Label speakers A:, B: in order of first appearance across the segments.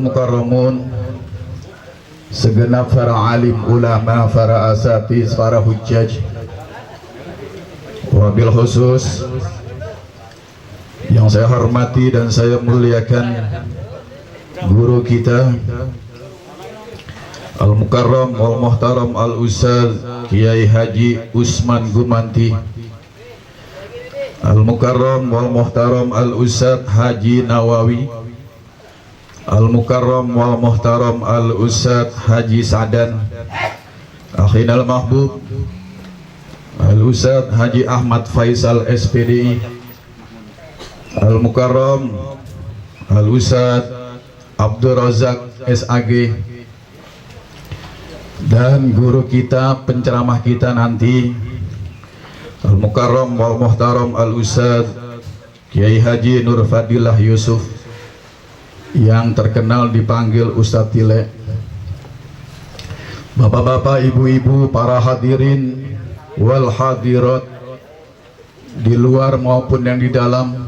A: mukarramun, segenap para alim ulama, para asatiz, para hujjaj, wabil khusus yang saya hormati dan saya muliakan guru kita Al-Mukarram wal Muhtaram Al-Ustaz Kiai Haji Usman Gumanti, Al-Mukarram wal Muhtaram Al-Ustaz Haji Nawawi, Al-Mukarram wal Muhtaram Al-Ustaz Haji Sadan, Akhinal Mahbub Al-Ustaz Haji Ahmad Faisal SPDI, Al-Mukarram Al-Ustaz Abdul Razak SAG, dan guru kita, penceramah kita nanti Al-Mukarram wal Muhtaram Al-Ustaz Kiai Haji Nur Fadilah Yusuf, yang terkenal dipanggil Ustadz Tile. Bapak-bapak, ibu-ibu, para hadirin wal hadirat di luar maupun yang di dalam,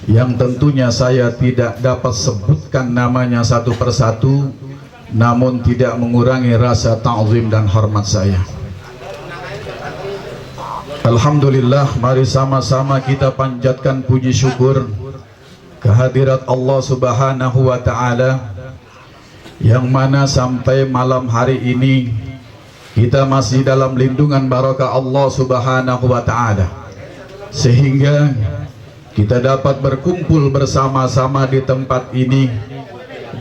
A: yang tentunya saya tidak dapat sebutkan namanya satu persatu, namun tidak mengurangi rasa ta'zim dan hormat saya. Alhamdulillah, mari sama-sama kita panjatkan puji syukur kehadirat Allah Subhanahu wa Ta'ala, yang mana sampai malam hari ini kita masih dalam lindungan barakah Allah Subhanahu wa Ta'ala, sehingga kita dapat berkumpul bersama-sama di tempat ini,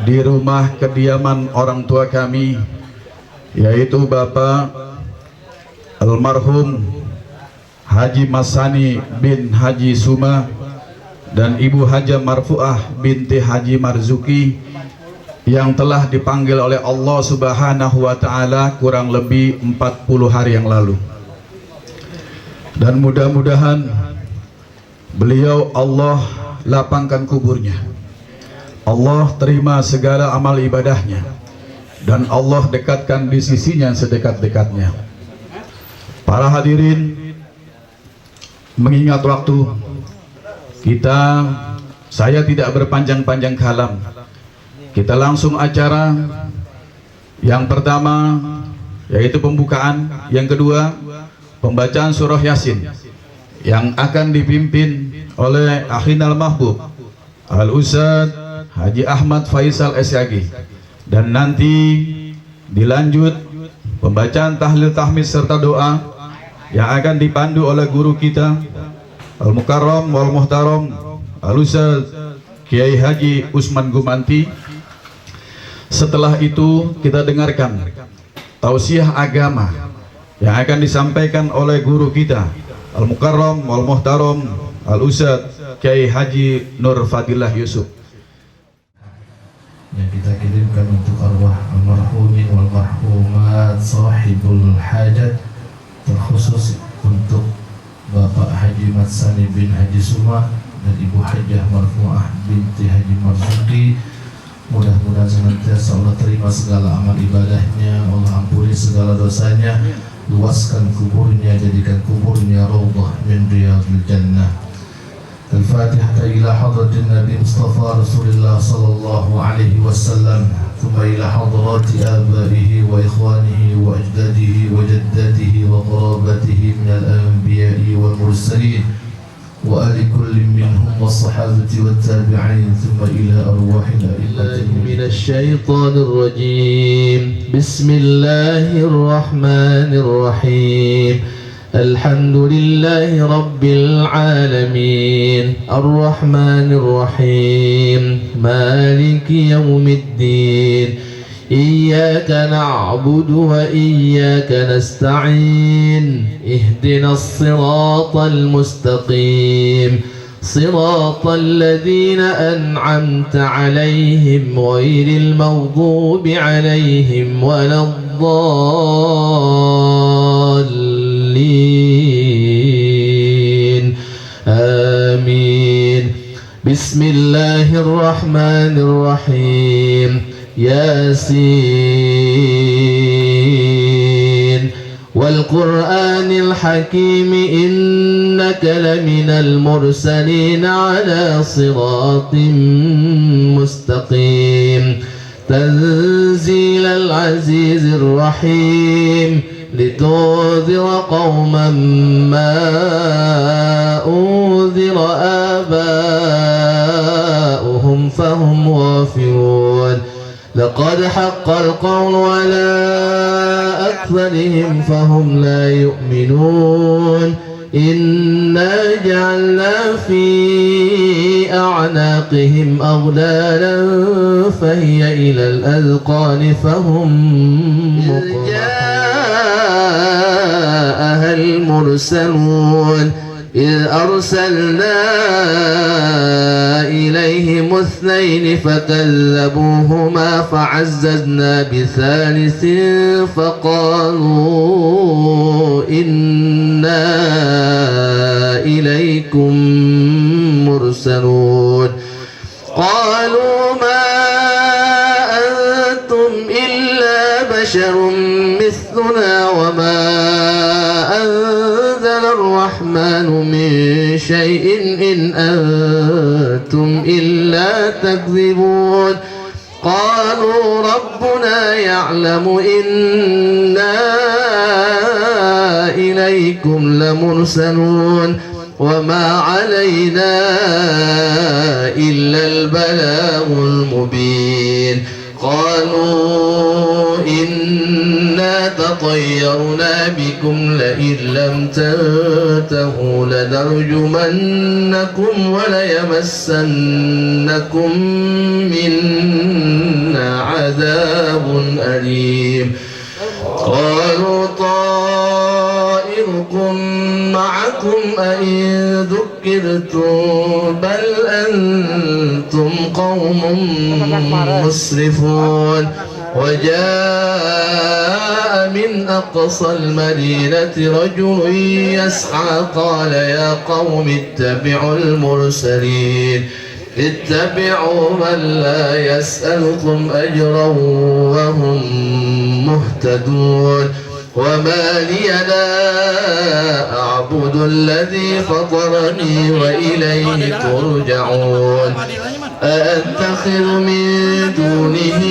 A: di rumah kediaman orang tua kami, yaitu Bapak almarhum Haji Masani bin Haji Suma dan Ibu Haja Marfuah binti Haji Marzuki, yang telah dipanggil oleh Allah Subhanahu wa Ta'ala kurang lebih 40 hari yang lalu. Dan mudah-mudahan beliau Allah lapangkan kuburnya, Allah terima segala amal ibadahnya, dan Allah dekatkan di sisinya sedekat-dekatnya. Para hadirin, mengingat waktu kita, saya tidak berpanjang-panjang kalam. Kita langsung acara. Yang pertama yaitu pembukaan, yang kedua pembacaan surah Yasin, yang akan dipimpin oleh Akhinal Mahbub Al-Ustaz Haji Ahmad Faisal SAG, dan nanti dilanjut pembacaan tahlil tahmid serta doa yang akan dipandu oleh guru kita Al-Mukarram wal Muhtaram Al-Ustaz Kiai Haji Usman Gumanti. Setelah itu kita dengarkan tausiah agama yang akan disampaikan oleh guru kita Al-Mukarram wal Muhtaram Al-Ustaz Kiai Haji Nur Fadilah Yusuf,
B: yang kita kirimkan untuk arwah almarhumin wal marhumat sahibul hajat, terkhusus untuk Bapak Haji Masani bin Haji Suma dan Ibu Hajah Marfuah binti Haji Marzuki. Mudah-mudahan senantiasa Allah terima segala amal ibadahnya, Allah ampuni segala dosanya, luaskan kuburnya, jadikan kuburnya raudhah min riyadil jannah. Al-Fatihah ila hadratin Nabi Mustafa Rasulullah sallallahu alaihi wasallam, thumma ila hadrati abaihi wa ikhwanihi wa ajdadihi wa jaddatihi wa qarabatihi min al-anbiya'i wal mursalin wa ali kullin minhum was-sahabati wat-tabi'in, thumma ila arwahil a'immatin minasy syaithanir rajim. Bismillahir rahmanir rahim. Alhamdulillahi Rabbil Alamin, Ar-Rahmanir Rahim, Maliki Yawmiddin, Iyyaka na'budu wa iyyaka nasta'in, Ihdinas siratal mustaqim, Siratal ladzina an'amta 'alaihim ghairil maghdubi 'alaihim waladdallin. Amin. Bismillahirrahmanirrahim. Yasin والقرآن الحكيم إنك لمن المرسلين على صراط مستقيم تنزيل العزيز الرحيم لتنذر قوما ما أنذر آباؤهم فهم غافلون لقد حق القول على أكثرهم فهم لا يؤمنون إنا جعلنا في أعناقهم أغلالا فهي إلى الأذقان فهم مقمحون جاءها المرسلون إذ أرسلنا إليهم اثنين فكذبوهما فعززنا بثالث فقالوا إنا إليكم مرسلون قالوا ما أنتم إلا بشر مثلنا وما أنزل الرحمن من شيء إن أنتم إلا تكذبون قالوا ربنا يعلم إنا إليكم لمرسلون وما علينا إلا البلاغ المبين قالوا إنا تطيرنا بكم لئن لم تنتهوا لنرجمنكم وليمسنكم منا عذاب أليم قالوا طائركم معكم أئن ذكرتم بل أنتم قوم مسرفون وجاء من أقصى المدينة رجل يسعى قال يا قوم اتبعوا المرسلين اتبعوا من لا يسألكم أجرا وهم مهتدون وما لي لا أعبد الذي فطرني وإليه ترجعون أأتخذ من دونه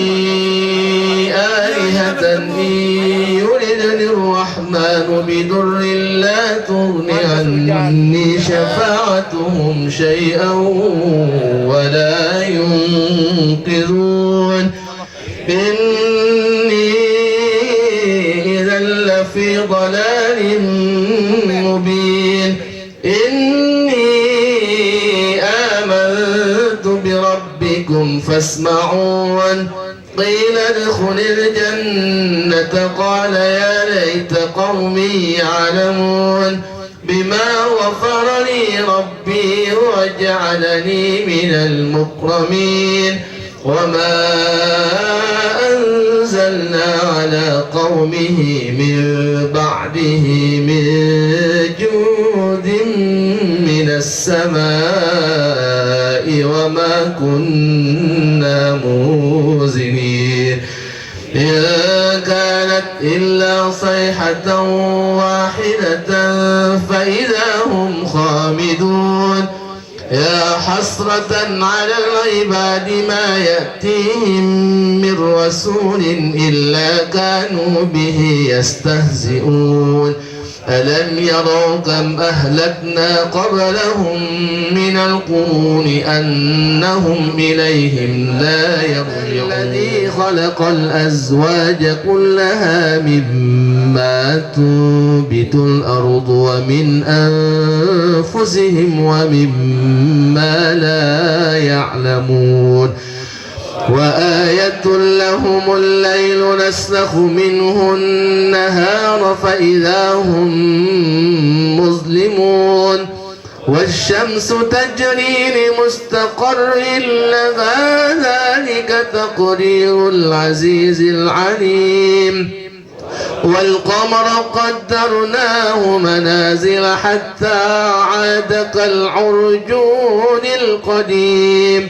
B: آلهة إن يردني الرحمن بضر لا تغن عني شفاعتهم شيئا ولا ينقذون إني إذا لفي ضلال مبين إني آمنت بربكم فاسمعون قيل ادخل الجنة قال يا ليت قومي يعلمون بما غفر لي ربي وجعلني من المكرمين وما أنزلنا على قومه من بعده من جود من السماء وما كنا منزلين إن كانت إلا صيحة واحدة فإذا هم خامدون يا حسرة على العباد ما يأتيهم من رسول إلا كانوا به يستهزئون ألم يروا كم أهلكنا قبلهم من القرون أنهم إليهم لا يرجعون الذي خلق الأزواج كلها مما تنبت الأرض ومن أنفسهم ومما لا يعلمون وآية لهم الليل نسلخ منه النهار فإذا هم مظلمون والشمس تجري لمستقر لها ذلك تقدير العزيز العليم والقمر قدرناه منازل حتى عاد كالعرجون القديم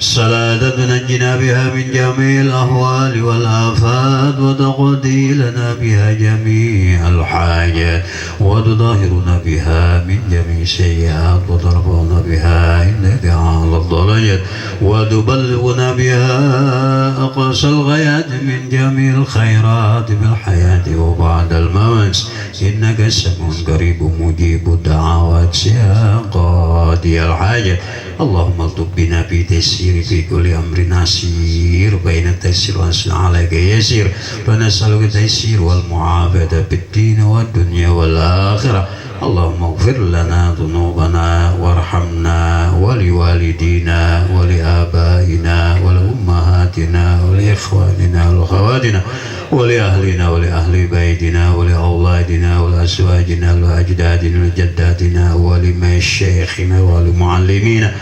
C: صلاة تنجينا بها من جميع الأهوال والآفات وتقضي لنا بها جميع الحاجات وتطهرنا بها من جميع السيئات وترفعنا بها عندك أعلى الدرجات وتبلغنا بها أقصى الغايات من جميع الخيرات في الحياة وبعد الممات إنك سميع قريب مجيب الدعوات يا قاضي الحاجات. اللهم الطف بنا في تيسير في كل أمر عسير بين التيسير والعسر عليك يسير فنسألك التيسير والمعافاة في الدين والدنيا والآخرة. اللهم اغفر لنا ذنوبنا وارحمنا ولوالدينا ولآبائنا ولأمهاتنا ولإخواننا ولأخواتنا ولأهلنا ولأهل بيتنا ولأولادنا ولأزواجنا ولأجدادنا ولجداتنا ولمشايخنا ولمعلمينا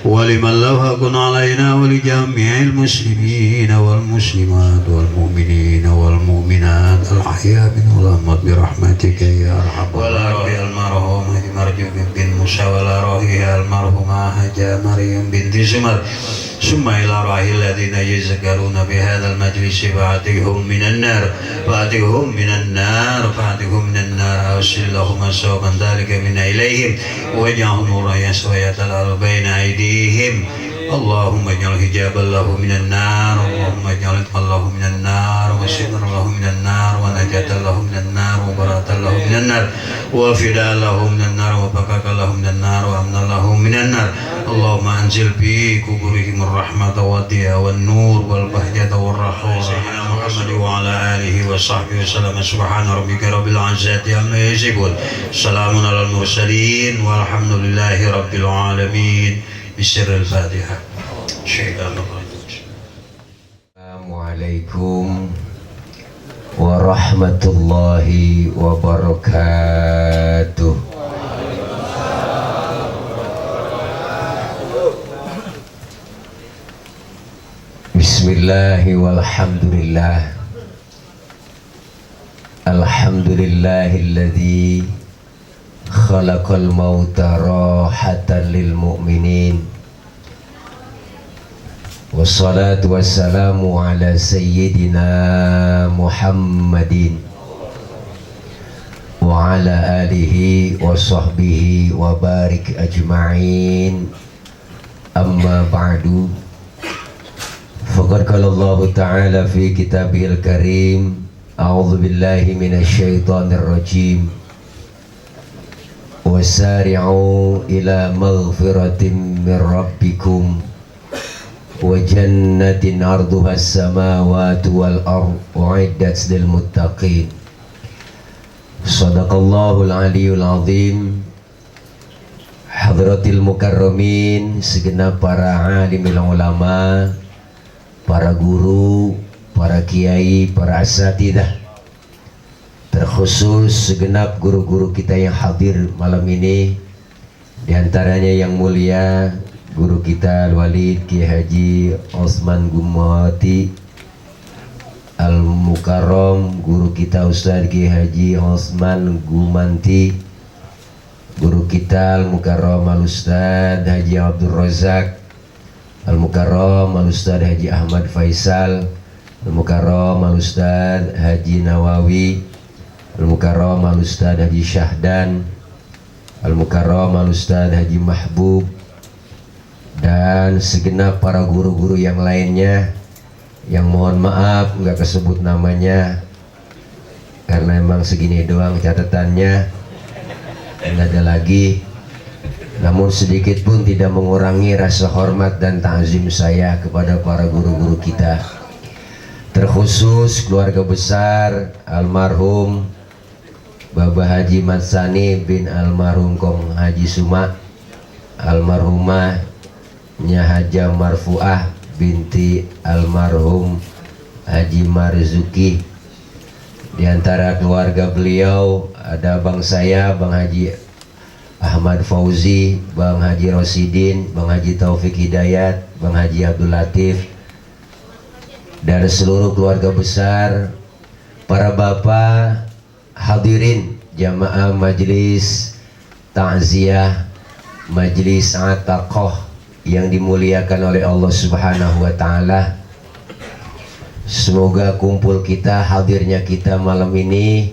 C: ولمن له حق علينا ولجميع المسلمين والمسلمات والمؤمنين والمؤمنات الأحياء منهم والأموات برحمتك يا أرحم والأرواح المرحومة مرجو بن موسى والأرواح المرحومة حاجة مريم بنت زمر ثم إلى أرواح الذين يذكرون بهذا المجلس فأعتقهم من النار فأعتقهم من النار فأعتقهم من النار أوصل لهم ثوابا ذلك من إليهم واجعلهم نورا يسوى يتلألأ بين أيديهم. اللهم اجعل حجابا له من النار اللهم اجعل له من النار وسترا له من النار ونجاة له من النار وبراءة له من النار وفداء له من النار وبقاء له من النار وأمنا له من النار. اللهم أنزل في قبورهم الرحمة والضياء والنور والبهجة والرخاء سيدنا محمد وعلى آله وصحبه وسلم. سبحان ربك رب العزة عما يصفون سلام على المرسلين والحمد لله رب العالمين. بسر الفاتحة. الشيطان الرجيم.
D: السلام عليكم ورحمة الله وبركاته. بسم الله والحمد لله. الحمد لله الذي خلق الموت راحة للمؤمنين والصلاة والسلام على سيدنا محمد وعلى آله وصحبه وبارك أجمعين. أما بعد فقد قال الله تعالى في كتابه الكريم أعوذ بالله من الشيطان الرجيم وسارعوا إلى مغفرة من ربكم وجنة عرضها السماوات والأرض أعدت للمتقين. صدق الله العلي العظيم. Hadratil mukarramin, segenap para alimil ulama, para guru, para kiai, para asatidah, terkhusus segenap guru-guru kita yang hadir malam ini, diantaranya yang mulia guru kita Al-Walid Kiai Haji Osman Gumawati Al-Mukarram, guru kita Ustaz Kiai Haji Osman Gumanti, guru kita Al-Mukarram Al-Ustaz Haji Abdul Razak, Al-Mukarram Al-Ustaz Haji Ahmad Faisal, Al-Mukarram Al-Ustaz Haji Nawawi, Al-Mukarram Al-Ustaz Haji Syahdan, Al-Mukarram Al-Ustaz Haji Mahbub, dan segenap para guru-guru yang lainnya yang mohon maaf nggak kesebut namanya karena emang segini doang catatannya, nggak ada lagi. Namun sedikit pun tidak mengurangi rasa hormat dan ta'zim saya kepada para guru-guru kita, terkhusus keluarga besar almarhum Bapak Haji Matsani bin almarhum Kong Haji Suma, almarhumah Nyahaja Marfuah binti almarhum Haji Marzuki. Di antara keluarga beliau ada bang saya, Bang Haji Ahmad Fauzi, Bang Haji Rosidin, Bang Haji Taufik Hidayat, Bang Haji Abdul Latif, dan seluruh keluarga besar, para bapak hadirin jamaah majelis takziah, majelis ataqah yang dimuliakan oleh Allah Subhanahu wa taala. Semoga kumpul kita, hadirnya kita malam ini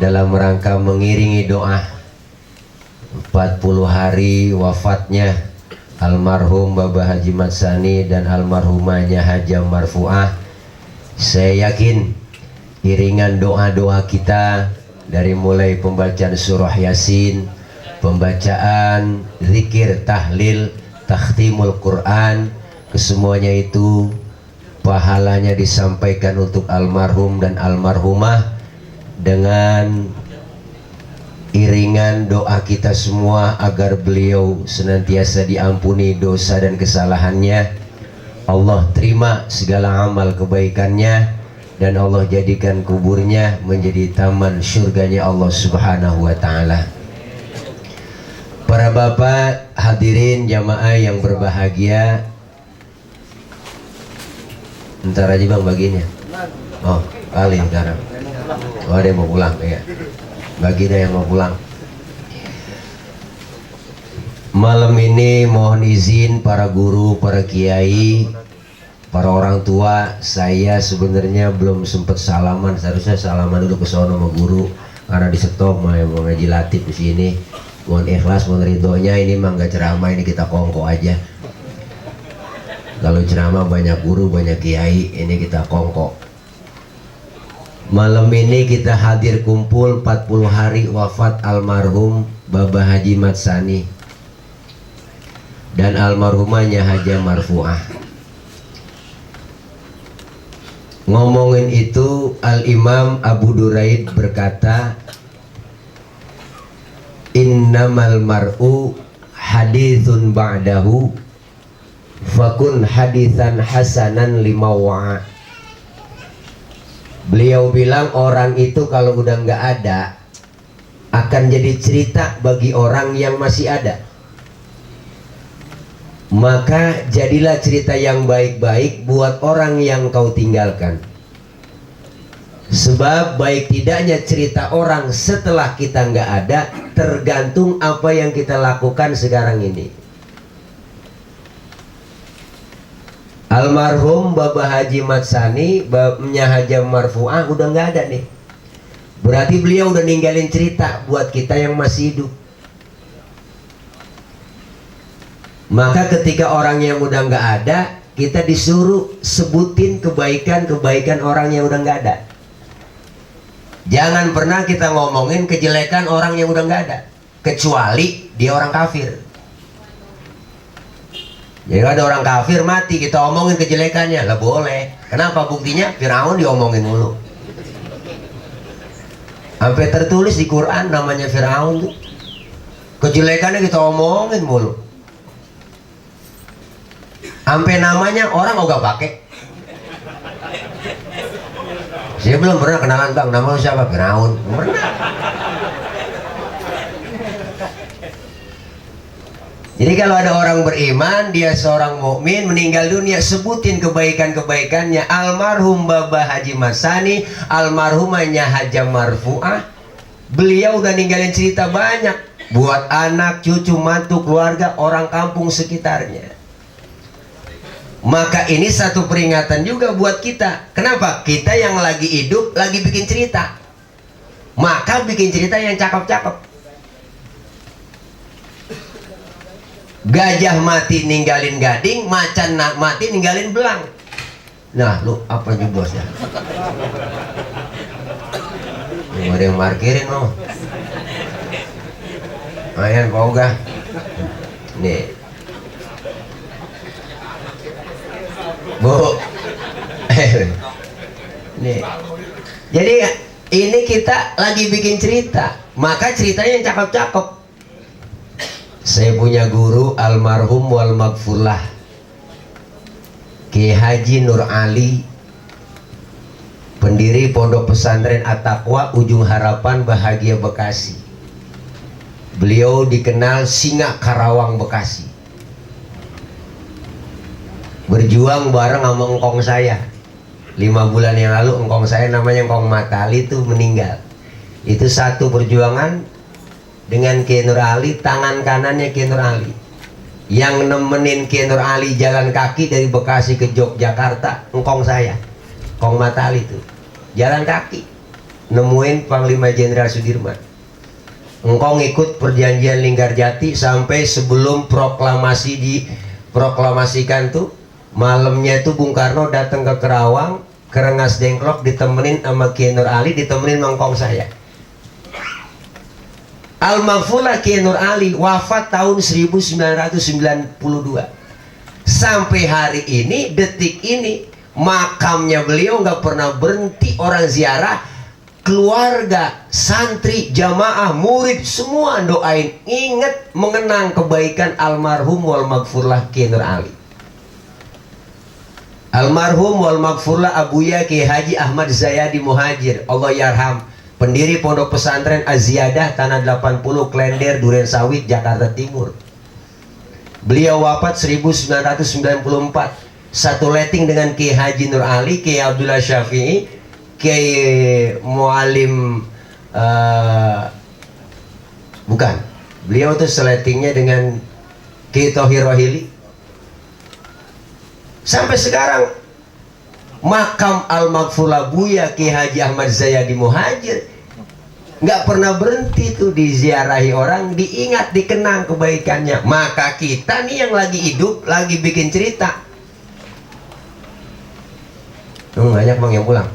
D: dalam rangka mengiringi doa 40 hari wafatnya almarhum Bapak Haji Mat Sani dan almarhumahnya Haja Marfuah. Saya yakin iringan doa-doa kita dari mulai pembacaan surah Yasin, pembacaan zikir, tahlil, takhtimul Quran, kesemuanya itu pahalanya disampaikan untuk almarhum dan almarhumah dengan iringan doa kita semua agar beliau senantiasa diampuni dosa dan kesalahannya. Allah terima segala amal kebaikannya dan Allah jadikan kuburnya menjadi taman surganya Allah Subhanahu wa taala. Para bapak hadirin jamaah yang berbahagia, ntar aja bang baginya. Oh kali sekarang. Oh ada yang mau pulang ya. Baginda yang mau pulang. Malam ini mohon izin para guru, para kiai, para orang tua, saya sebenarnya belum sempat salaman. Seharusnya salaman dulu ke sono sama guru karena di stop mau ngaji latih di sini. Mohon ikhlas, mohon ridhonya, ini mah nggak ceramah, ini kita kongko aja. Kalau ceramah banyak guru, banyak kiai, ini kita kongko. Malam ini kita hadir kumpul 40 hari wafat almarhum Bapak Haji Mat Sani dan almarhumahnya Haja Marfuah. Ngomongin itu Al-Imam Abu Duraid berkata, innamal mar'u hadithun ba'dahu fakun hadithan hasanan limawa'a. Beliau bilang orang itu kalau udah nggak ada akan jadi cerita bagi orang yang masih ada. Maka jadilah cerita yang baik-baik buat orang yang kau tinggalkan. Sebab baik tidaknya cerita orang setelah kita nggak ada tergantung apa yang kita lakukan sekarang ini. Almarhum Bapak Haji Mat Sani, bapaknya Haja Marfuah udah nggak ada nih. Berarti beliau udah ninggalin cerita buat kita yang masih hidup. Maka ketika orang yang udah nggak ada, kita disuruh sebutin kebaikan-kebaikan orang yang udah nggak ada. Jangan pernah kita ngomongin kejelekan orang yang udah nggak ada, kecuali dia orang kafir. Jadi ada orang kafir mati, kita omongin kejelekannya, lah boleh. Kenapa? Buktinya Firaun diomongin mulu. Sampai tertulis di Quran namanya Firaun tuh. Kejelekannya kita omongin mulu. Sampai namanya orang ogah pakai. Saya belum pernah kenalan bang, nama lu siapa? Firaun. Pernah. Jadi kalau ada orang beriman, dia seorang mukmin meninggal dunia, sebutin kebaikan-kebaikannya. Almarhum Bapak Haji Mat Sani, almarhumahnya Haja Marfuah, beliau udah ninggalin cerita banyak buat anak, cucu, mantu, keluarga, orang kampung sekitarnya. Maka ini satu peringatan juga buat kita. Kenapa? Kita yang lagi hidup, lagi bikin cerita. Maka bikin cerita yang cakep-cakep. Gajah mati ninggalin gading, macan mati ninggalin belang. Nah, lu apa nih bos ya? Ada yang markirin lo. Ayan kau gak? Nih, bu. Nih. Jadi ini kita lagi bikin cerita, maka ceritanya yang cakep-cakep. Saya punya guru almarhum wal maghfurlah Kiai Haji Nur Ali, pendiri Pondok Pesantren At-Taqwa Ujung Harapan Bahagia Bekasi. Beliau dikenal singa Karawang Bekasi. Berjuang bareng sama engkong saya. 5 bulan yang lalu engkong saya namanya engkong Matali itu meninggal. Itu satu perjuangan dengan Kiai Nur Ali, tangan kanannya Kiai Nur Ali. Yang nemenin Kiai Nur Ali jalan kaki dari Bekasi ke Yogyakarta, engkong saya, Kong Matali itu, jalan kaki, nemuin Panglima Jenderal Sudirman. Engkong ikut perjanjian Linggarjati sampai sebelum proklamasi diproklamasikan tuh, malamnya itu Bung Karno datang ke Kerawang, ke Rengas Dengklok, ditemenin sama Kiai Nur Ali, ditemenin engkong saya. Al-Maghfurlah Kiai Nur Ali wafat tahun 1992. Sampai hari ini, detik ini, makamnya beliau nggak pernah berhenti orang ziarah. Keluarga, santri, jamaah, murid, semua doain, ingat mengenang kebaikan almarhum wal maghfurlah Kiai Nur Ali. Almarhum wal maghfurlah Abuya Kiai Haji Ahmad Zayadi Muhajir, Allah yarham, pendiri Pondok Pesantren Az-Ziyadah Tanah 80 Klender Duren Sawit Jakarta Timur. Beliau wafat 1994. Satu letting dengan Kiai Haji Nur Ali, Kiai Abdullah Syafi'i, Kiai Mualim bukan. Beliau tuh seletingnya dengan Kiai Thohir Rohili. Sampai sekarang makam Al-Maghfurlah Buya Kiai Haji Ahmad Zayadi Muhajir nggak pernah berhenti tuh diziarahi orang, diingat, dikenang kebaikannya. Maka kita nih yang lagi hidup, lagi bikin cerita. Banyak bang yang pulang.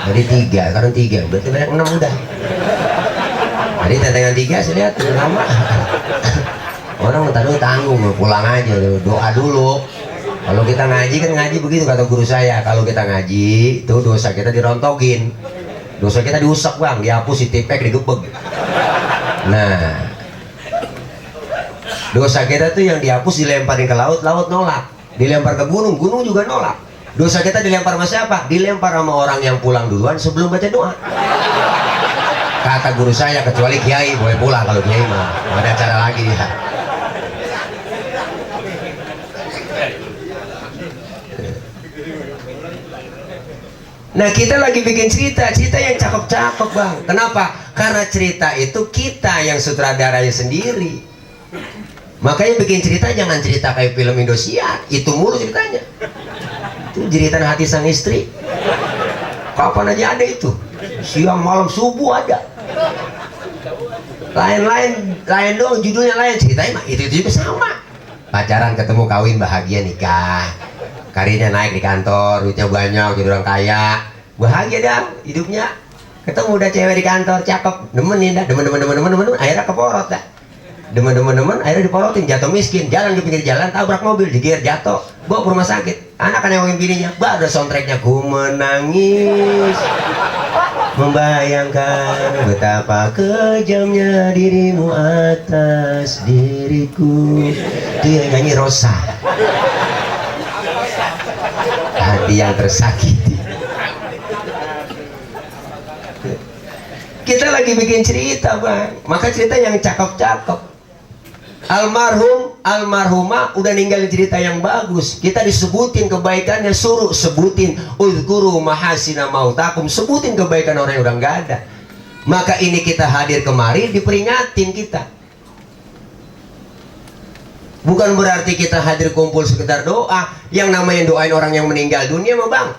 D: Dari 3, sekarang 3, berarti banyak 6 udah. Tadi tantangan 3 saya lihat lama. Orang tadi tanggung, pulang aja, doa dulu. Kalau kita ngaji kan ngaji begitu kata guru saya. Kalau kita ngaji itu dosa kita dirontokin, dosa kita diusap bang, dihapus, ditipek, digebeg. Nah, dosa kita tuh yang dihapus dilemparin ke laut, laut nolak. Dilempar ke gunung, gunung juga nolak. Dosa kita dilempar sama siapa? Dilempar sama orang yang pulang duluan sebelum baca doa. Kata guru saya, kecuali kiai boleh pulang, kalau kiai mah nggak ada cara lagi dia. Nah kita lagi bikin cerita yang cakep-cakep bang. Kenapa? Karena cerita itu kita yang sutradaranya sendiri. Makanya bikin cerita jangan cerita kayak film Indosiar, itu mulu ceritanya. Itu jeritan hati sang istri. Kapan aja ada itu, siang malam subuh ada. Lain doang, judulnya lain, ceritanya mah itu juga sama. Pacaran, ketemu, kawin, bahagia, nikah. Karirnya naik di kantor, duitnya banyak, jadi orang kaya, bahagia dah hidupnya. Ketemu udah cewek di kantor, cakep, demenin dah, demen, akhirnya keporot dah. Demen, akhirnya diporotin, jatuh miskin, jalan di pinggir jalan, tabrak mobil, digigir, jatuh, bawa ke rumah sakit. Anak kan yang ngomongin bininya, baru soundtracknya, ku menangis, membayangkan betapa kejamnya dirimu atas diriku. Itu yang nyanyi Rosa. Hati yang tersakiti. Kita lagi bikin cerita bang, maka cerita yang cakep-cakep. Almarhum, almarhumah udah ninggalin cerita yang bagus. Kita disebutin kebaikannya, suruh sebutin uzkuru mahasina mautakum, sebutin kebaikan orang yang udah nggak ada. Maka ini kita hadir kemari diperingatin kita. Bukan berarti kita hadir kumpul sekedar doa. Yang namanya doain orang yang meninggal dunia mah bang,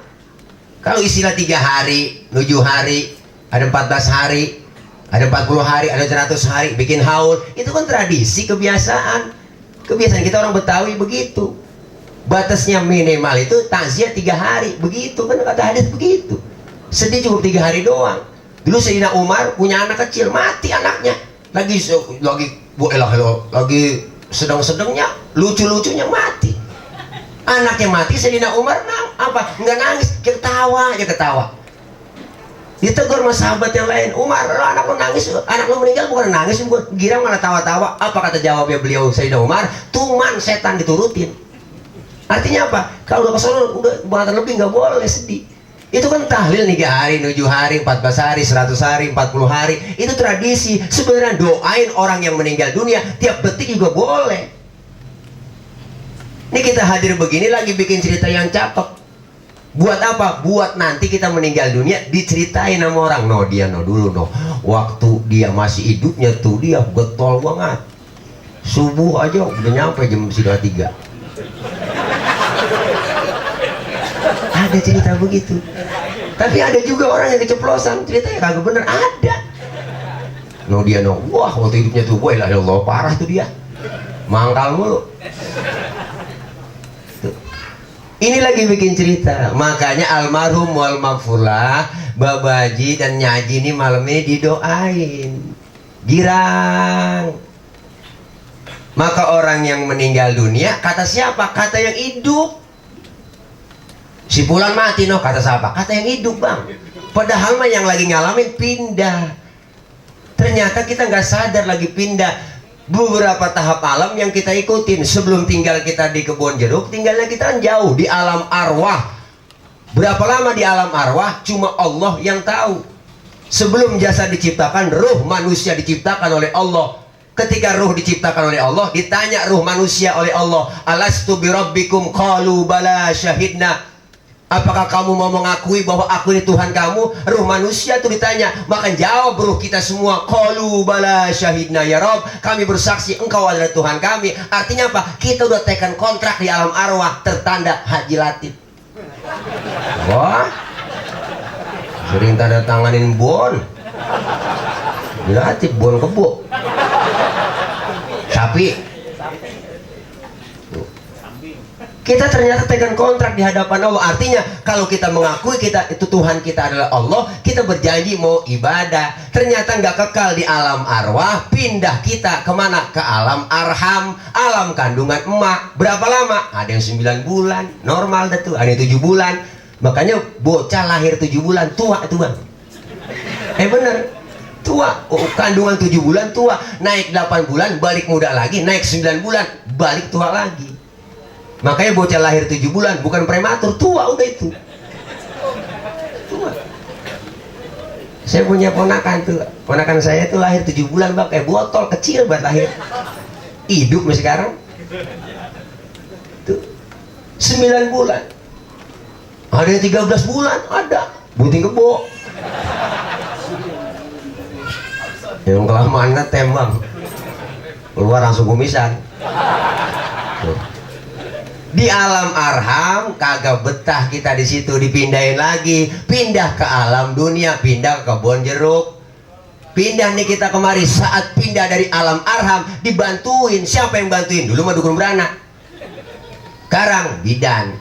D: kalau istilah 3 hari, 7 hari, ada 14 hari, ada 40 hari, ada 100 hari, bikin haul, itu kan tradisi, kebiasaan. Kebiasaan kita orang Betawi begitu. Batasnya minimal itu takziah 3 hari, begitu kan kata hadis begitu. Sedih cukup 3 hari doang. Dulu Sayyidina Umar punya anak kecil, mati anaknya. Lagi sedang-sedangnya, lucu-lucunya mati. Anaknya mati, Sayyidina Umar nggak nangis, ketawa aja ketawa. Ditegur sama sahabat yang lain, Umar, anak lo nangis, anak lo meninggal bukan nangis, bukan girang malah tawa-tawa. Apa kata jawabnya beliau Sayyidina Umar? Tuman setan diturutin. Artinya apa? Kalau udah kesana udah bahkan lebih nggak boleh sedih. Itu kan tahlil 3 hari, 7 hari, 14 hari, 100 hari, 40 hari. Itu tradisi. Sebenarnya doain orang yang meninggal dunia tiap detik juga boleh. Ini kita hadir begini lagi bikin cerita yang cakep. Buat apa? Buat nanti kita meninggal dunia diceritain sama orang. Dulu waktu dia masih hidupnya tuh dia getol banget. Subuh aja udah nyampe jam 3. Ada cerita begitu. Tapi ada juga orang yang keceplosan, ceritanya kagak bener, ada. Dia wah waktu hidupnya tuh, wah ya Allah parah tuh dia, mangkal mulu. Tuh. Ini lagi bikin cerita, makanya almarhum wal maghfurlah, Babaji dan Nyaji ini malam ini didoain, girang. Maka orang yang meninggal dunia, kata siapa? Kata yang hidup. Si Fulan mati, no, kata siapa? Kata yang hidup, bang. Padahal mah yang lagi ngalamin pindah. Ternyata kita nggak sadar lagi pindah. Beberapa tahap alam yang kita ikutin. Sebelum tinggal kita di kebun jeruk, tinggalnya kita kan jauh di alam arwah. Berapa lama di alam arwah? Cuma Allah yang tahu. Sebelum jasad diciptakan, ruh manusia diciptakan oleh Allah. Ketika ruh diciptakan oleh Allah, ditanya ruh manusia oleh Allah, alastu birabbikum qalu bala syahidna. Apakah kamu mau mengakui bahwa aku ini Tuhan kamu? Ruh manusia itu ditanya, maka jawab ruh kita semua, qalu bala syahidna ya Rabb, kami bersaksi engkau adalah Tuhan kami. Artinya apa? Kita udah tekan kontrak di alam arwah, tertanda Haji Latif. Wah, sering tanda tanganin bon Haji Latif, bon kebo sapi. Kita ternyata tekan kontrak di hadapan Allah. Artinya kalau kita mengakui kita itu Tuhan kita adalah Allah, kita berjanji mau ibadah. Ternyata nggak kekal di alam arwah, pindah kita kemana? Ke alam arham, alam kandungan emak. Berapa lama? Ada yang 9 bulan, normal dah tuh. Ada yang 7 bulan. Makanya bocah lahir 7 bulan tua itu bang. Bener, tua. Kandungan 7 bulan tua, naik 8 bulan balik muda lagi, naik 9 bulan balik tua lagi. Makanya bocah lahir 7 bulan bukan prematur, tua udah itu. Tua. Saya punya ponakan tuh, ponakan saya tuh lahir 7 bulan bang, kayak botol kecil banget lahir. Hidup nih sekarang. Tuh. 9 bulan. Ada yang 13 bulan, ada. Bunting kebo. Yang kelamaan ngetem bang. Keluar langsung kumisan. Tuh. Di alam arham kagak betah kita di situ, dipindahin lagi, pindah ke alam dunia, pindah ke kebun jeruk. Pindah nih kita kemari, saat pindah dari alam arham dibantuin. Siapa yang bantuin? Dulu mah dukun beranak, sekarang bidan.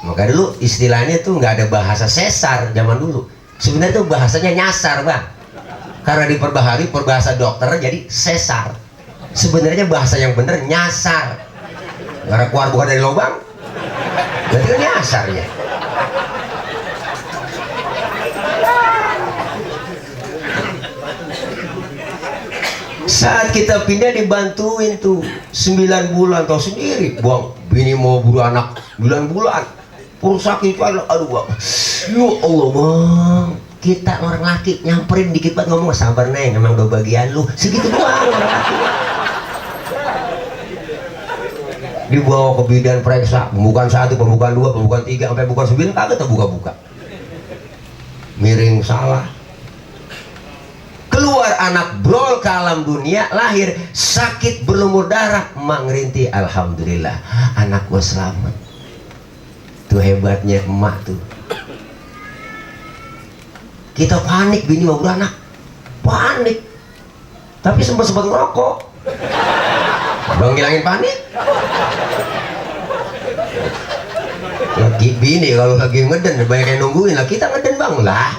D: Maka dulu istilahnya tuh nggak ada bahasa sesar zaman dulu. Sebenarnya tuh bahasanya nyasar bang, karena diperbaharui perbahasa dokter jadi sesar. Sebenarnya bahasa yang bener nyasar. Karena keluar bukan dari lubang, berarti kan nyasar ya. Saat kita pindah dibantuin tuh 9 bulan, tau sendiri, buang bini mau beranak 9 bulan, perut sakit, aduh ya Allah bang, kita orang laki nyamperin dikit banget ngomong, sabar neng, emang udah bagian lu, segitu doang orang laki. Dibawa ke bidan periksa, pembukaan 1, pembukaan 2, pembukaan 3, sampai pembukaan 9 kagak terbuka-buka. Miring salah. Keluar anak brol ke alam dunia, lahir sakit berlumur darah, emak ngerintih, alhamdulillah anak gua selamat. Tuh hebatnya emak tuh. Kita panik, bini mau beranak, panik. Tapi sempat ngerokok. Bang ngilangin panik. Lagi bini kalau lagi ngeden banyak yang nungguin lah, kita ngeden bang lah,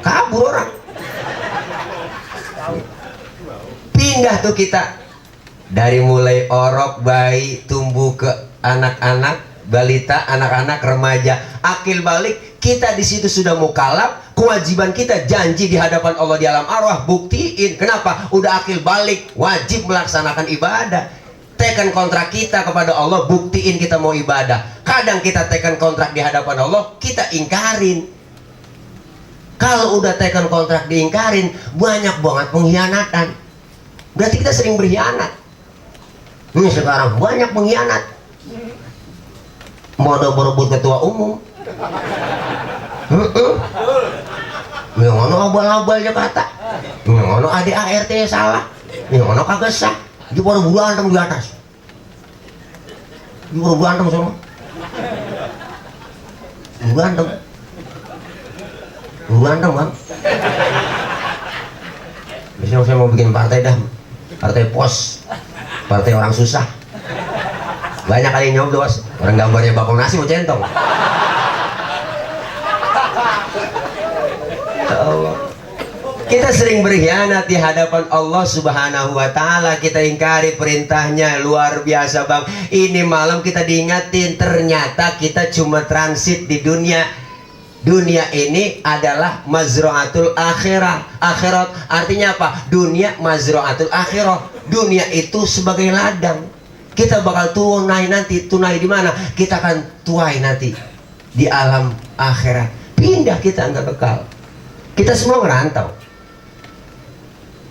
D: kabur orang. Pindah tuh kita dari mulai orok bayi tumbuh ke anak-anak balita, anak-anak remaja, akil balik. Kita di situ sudah mukalaf, kewajiban kita janji di hadapan Allah di alam arwah, buktiin. Kenapa? Udah akil balik, wajib melaksanakan ibadah. Tekan kontrak kita kepada Allah, buktiin kita mau ibadah. Kadang kita tekan kontrak di hadapan Allah, kita ingkarin. Kalau udah tekan kontrak diingkarin, banyak banget pengkhianatan. Berarti kita sering berkhianat. Ini sekarang banyak pengkhianat. Mau berebut ketua umum. Yang ono abal-abal Jakarta. Yang ono ADART salah. Yang ono kagak sah. Dia pada berantem di atas. Dia pada berantem sama. Berantem bang. Biasanya saya mau bikin partai dah, partai pos, partai orang susah. Banyak kali nyoblos, orang gambarnya bakul nasi mau centong. Kita sering berkhianat di hadapan Allah Subhanahu wa Ta'ala. Kita ingkari perintahnya. Luar biasa bang. Ini malam kita diingatin, ternyata kita cuma transit di dunia. Dunia ini adalah mazra'atul akhirat. Artinya apa? Dunia mazra'atul akhirat. Dunia itu sebagai ladang. Kita bakal tunai nanti. Tunai di mana? Kita akan tuai nanti di alam akhirat. Pindah, kita nggak kekal. Kita semua ngerantau.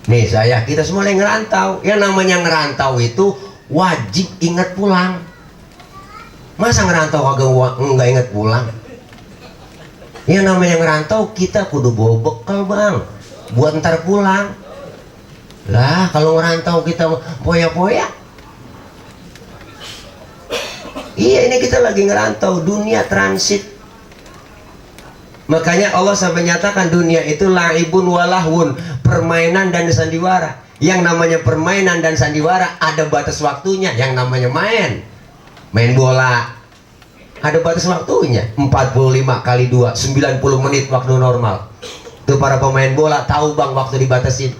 D: Nih kita semua yang ngerantau. Yang namanya ngerantau itu wajib ingat pulang. Masa ngerantau kagak nggak ingat pulang? Yang namanya ngerantau kita kudu bawa bekal bang, buat ntar pulang. Lah kalau ngerantau kita poya-poya. Iya, ini kita lagi ngerantau, dunia transit. Makanya Allah sampai nyatakan dunia itu laibun walahun, permainan dan sandiwara. Yang namanya permainan dan sandiwara ada batas waktunya. Yang namanya main bola ada batas waktunya. 45 kali 2 90 menit waktu normal. Itu para pemain bola tahu bang waktu dibatasin.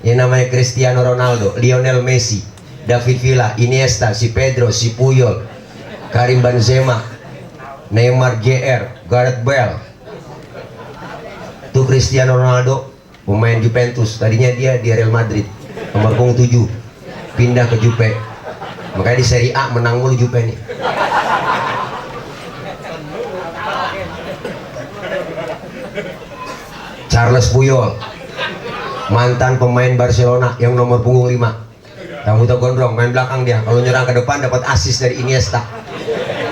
D: Yang namanya Cristiano Ronaldo, Lionel Messi, David Villa, Iniesta, si Pedro, si Puyol, Karim Benzema, Neymar Jr, Gareth Bale. Itu Cristiano Ronaldo, pemain Juventus. Tadinya dia di Real Madrid, nomor punggung 7, pindah ke Juve. Makanya di Serie A menang mulu Juve nih. Charles Puyol, mantan pemain Barcelona yang nomor punggung 5, rambutnya gondrong, main belakang dia. Kalau nyerang ke depan dapat assist dari Iniesta,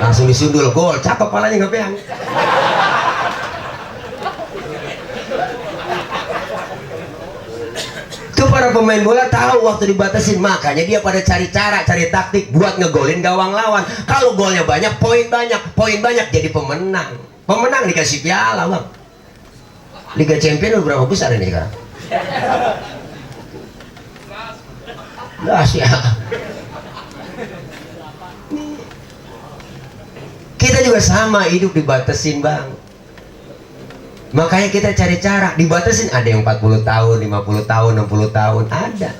D: langsung disundul, gol, cakep, palanya nggak peang. Para pemain bola tahu waktu dibatasin, makanya dia pada cari cara, cari taktik buat ngegolin gawang lawan. Kalau golnya banyak, poin banyak, jadi pemenang. Pemenang dikasih piala bang. Liga Champions berapa besar ini sekarang? Lah sih. Kita juga sama, hidup dibatasin bang. Makanya kita cari cara, dibatasin. Ada yang 40 tahun, 50 tahun, 60 tahun, ada.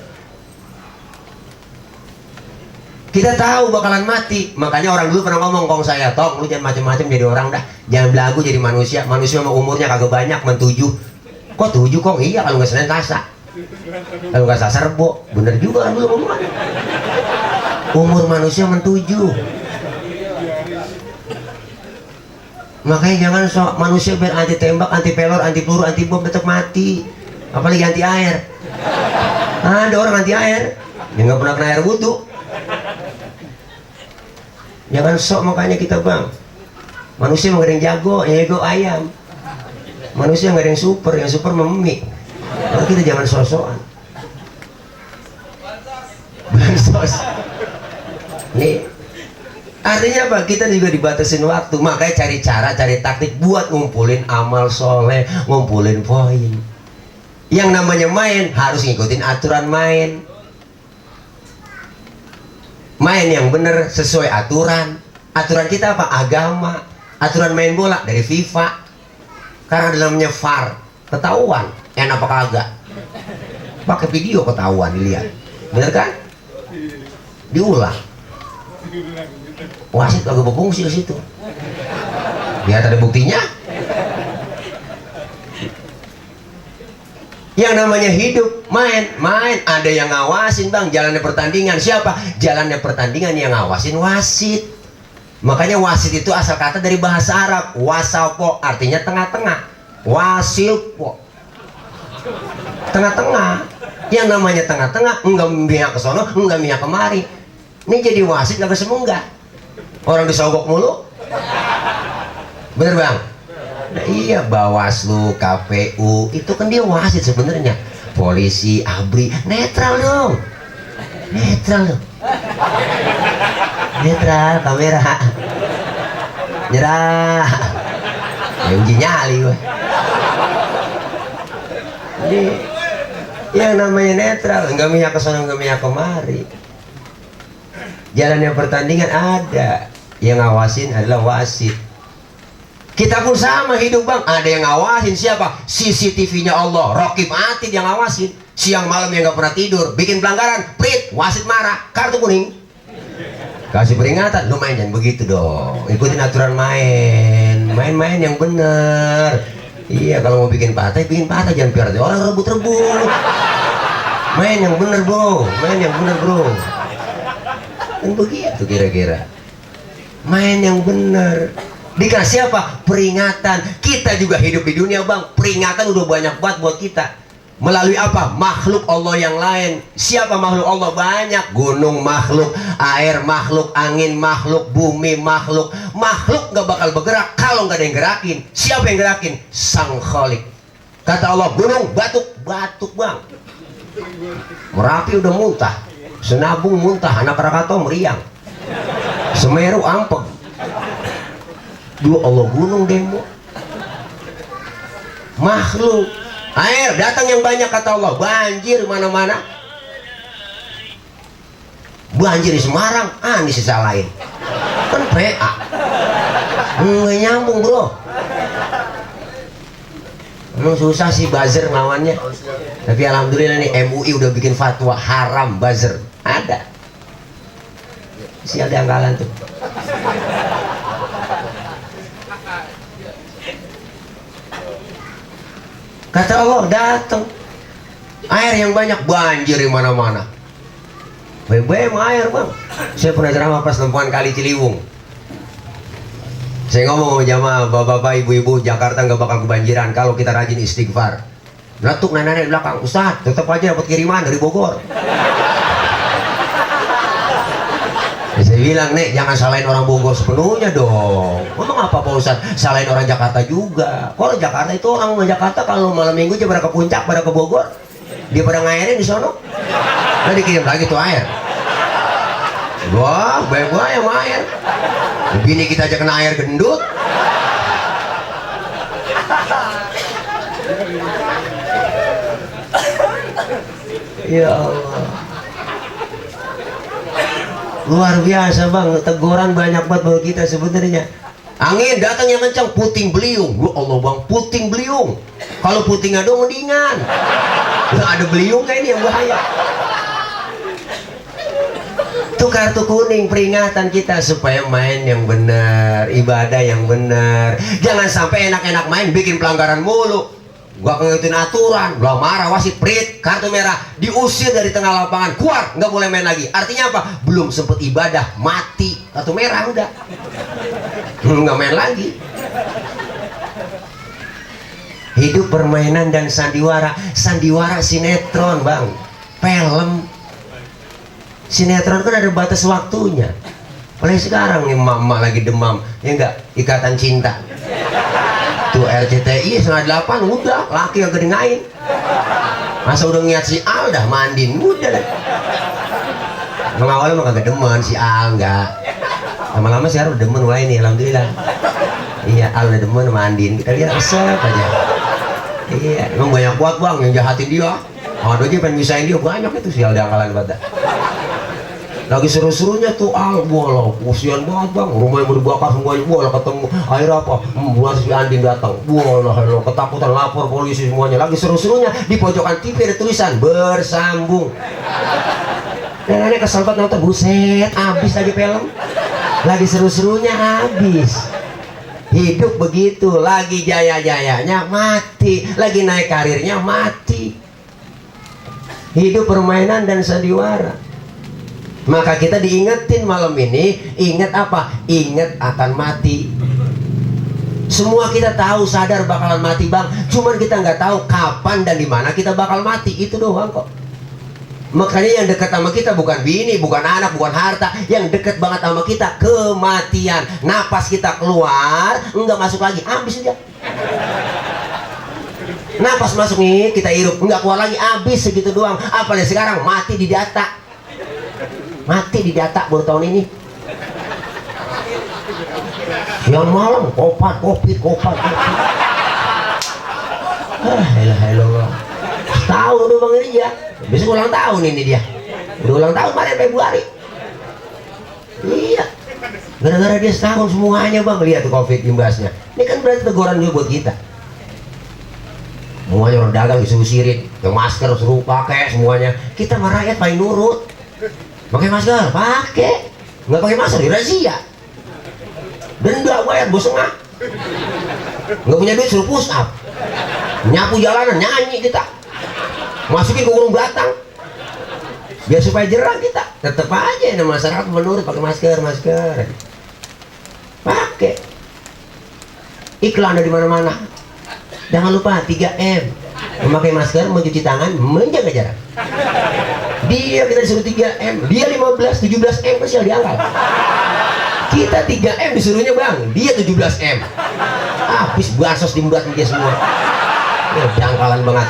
D: Kita tahu bakalan mati. Makanya orang dulu pernah ngomong, kong saya, Tong, lu jangan macam-macam jadi orang dah. Jangan belagu jadi manusia. Manusia mah umurnya kagak banyak, men-7. Kok 7 kong? Iya, kalau nggak Senin Selasa. Kalau nggak Selasa Rebo. Bener juga kan dulu ngomong. Umur manusia men-7. Makanya jangan sok manusia biar anti tembak, anti pelor, anti peluru, anti bom tetap mati. Apalagi anti air. Ada orang anti air yang nggak pernah kena air wudhu. Jangan sok, makanya kita bang. Manusia nggak ada yang jago, yang jago ayam. Manusia nggak ada yang super memik. Kalau kita jangan sok-sokan. Bansos. Nih. Artinya apa? Kita juga dibatasin waktu. Makanya cari cara, cari taktik buat ngumpulin amal soleh, ngumpulin poin. Yang namanya main harus ngikutin aturan main. Main yang bener sesuai aturan. Aturan kita apa? Agama. Aturan main bola dari FIFA. Karena dalamnya VAR, ketahuan enak apa kagak. Pakai video ketahuan, dilihat. Bener kan? Diulang. Wasit kagak berfungsi di situ. Lihat ada buktinya. Yang namanya hidup, main. Ada yang ngawasin bang, jalannya pertandingan. Siapa? Jalannya pertandingan yang ngawasin wasit. Makanya wasit itu asal kata dari bahasa Arab. Wasapo artinya tengah-tengah. Wasilpo, tengah-tengah. Yang namanya tengah-tengah, enggak mihak ke sono, enggak mihak kemari. Ini jadi wasit kagak semunggah. Orang disogok mulu. Bener bang? Nah, iya, Bawaslu, KPU itu kan dia wasit sebenarnya. Polisi, ABRI, netral dong. Netral loh. Netral kamera. Nyerah. Ya uji nyali gue. Jadi yang namanya netral, nggak mihak ke sana, nggak mihak kemari. Jalannya pertandingan ada, yang ngawasin adalah wasit. Kita pun sama hidup bang, ada yang ngawasin siapa? CCTV-nya Allah, Raqib Atid yang ngawasin. Siang malam yang nggak pernah tidur, bikin pelanggaran, prit, wasit marah, kartu kuning. Kasih peringatan, lu main jangan begitu dong. Ikutin aturan main, main-main yang bener. Iya, kalau mau bikin patah, jangan biar orang rebut-rebut. Main yang bener bro, main yang bener bro. Dan begitu kira-kira. Main yang bener. Dikasih apa? Peringatan. Kita juga hidup di dunia bang, peringatan udah banyak banget buat kita. Melalui apa? Makhluk Allah yang lain. Siapa makhluk Allah? Banyak. Gunung makhluk, air makhluk, angin makhluk, bumi makhluk. Makhluk gak bakal bergerak kalau gak ada yang gerakin. Siapa yang gerakin? Sang Khalik. Kata Allah, gunung batuk, batuk bang. Merapi udah muntah, Senabung muntah, anak Krakatau meriang, Semeru ampeg. Dua Allah gunung demo. Makhluk. Air datang yang banyak kata Allah, banjir mana-mana. Banjir di Semarang, Anies disalahin. Kan PA. Nggak nyambung bro. Emang susah sih buzzer lawannya. Tapi alhamdulillah nih MUI udah bikin fatwa haram buzzer. Ada. Sial di angkalan tuh. Kata Allah datang air yang banyak, banjir di mana-mana. BBM air bang. Saya pernah ceramah pas lempuan Kali Ciliwung. Saya ngomong sama jamaah, bapak-bapak, ibu-ibu, Jakarta nggak bakal kebanjiran kalau kita rajin istighfar. Letuk nenek-nenek di belakang, Ustadz tetap aja dapat kiriman dari Bogor. Saya bilang, Nek, jangan salahin orang Bogor sepenuhnya dong. Ngomong apa Pak Ustadz? Salahin orang Jakarta juga. Kalau Jakarta itu orang Jakarta kalau malam minggu aja pada ke puncak, pada ke Bogor, dia pada ngairin di sono. Nah dikirim lagi tuh air. Wah, baik-baik yang air. Bini kita aja kena air gendut. Ya Allah. Luar biasa bang, teguran banyak banget buat kita sebenarnya. Angin datang yang kencang, puting beliung. Ya Allah bang, puting beliung. Kalau puting ada mendingan. Nggak ada beliung kayak ini yang bahaya. Itu kartu kuning peringatan kita supaya main yang benar, ibadah yang benar. Jangan sampai enak-enak main bikin pelanggaran mulu. Gua ngikutin aturan, gua marah wasit, prit, kartu merah, diusir dari tengah lapangan, keluar, nggak boleh main lagi. Artinya apa? Belum sempet ibadah, mati, kartu merah udah, nggak main lagi. Hidup permainan dan sandiwara, sandiwara sinetron bang, film. Sinetron kan ada batas waktunya. Oleh sekarang nih mama lagi demam, ya enggak, Ikatan Cinta. Tuh RCTI setengah 8 udah, laki agak dengain. Masa udah ngeliat si Al dah mandin, udah lah. Awalnya mah kagak demen si Al, enggak. Lama-lama si Al udah demen, wah ini alhamdulillah. Iya, Al udah demen mandin, kita lihat resep aja. Iya, emang banyak buat bang yang jahatin dia. Ada aja pengen misahin dia, banyak itu si Al diangkalan pada. Lagi seru-serunya tuh Al, bola, kasihan banget bang, rumah yang mau dibakar semuanya, bola ketemu air apa, buat si Andin datang, bola, ketakutan lapor polisi semuanya. Lagi seru-serunya di pojokan TV ada tulisan bersambung. Nenek kesel banget nonton, buset, habis lagi film, lagi seru-serunya habis. Hidup begitu, lagi jaya-jayanya mati, lagi naik karirnya mati. Hidup permainan dan sandiwara. Maka kita diingetin malam ini, ingat apa? Ingat akan mati. Semua kita tahu, sadar bakalan mati bang. Cuman kita nggak tahu kapan dan di mana kita bakal mati. Itu doang kok. Makanya yang dekat sama kita bukan bini, bukan anak, bukan harta. Yang dekat banget sama kita kematian. Napas kita keluar, nggak masuk lagi, habis aja. Napas masuk nih, kita hirup, nggak keluar lagi, habis segitu doang. Apalagi sekarang mati di data. mati di data baru tahun ini. Yang malam kopat kopi. Elah. Tahu udah Bang Irja. Besok ulang tahun ini dia. Udah ulang tahun kemarin Februari. Iya. Gara-gara dia setahun semuanya Bang, lihat tuh Covid imbasnya. Ini kan berarti teguran juga buat kita. Semuanya orang dagang disusirin, yang masker suruh pakai semuanya. Kita mah rakyat paling nurut. Pakai masker, pakai. Nggak pakai masker dirazia. Denda bayar 2,5. Nggak punya duit suruh push up. Nyapu jalanan nyanyi kita. Masukin ke kurung batang. Biar supaya jerah kita. Tetep aja ini masyarakat menurut pakai masker. Pakai. Iklan ada di mana-mana. Jangan lupa 3M. Memakai masker, mencuci tangan, menjaga jarak. Dia kita disuruh 3M, dia 15, 17M pasti diangkat. Kita 3M disuruhnya Bang, dia 17M. Habis bansos dibuat dia semua. Ya, jangkalan banget.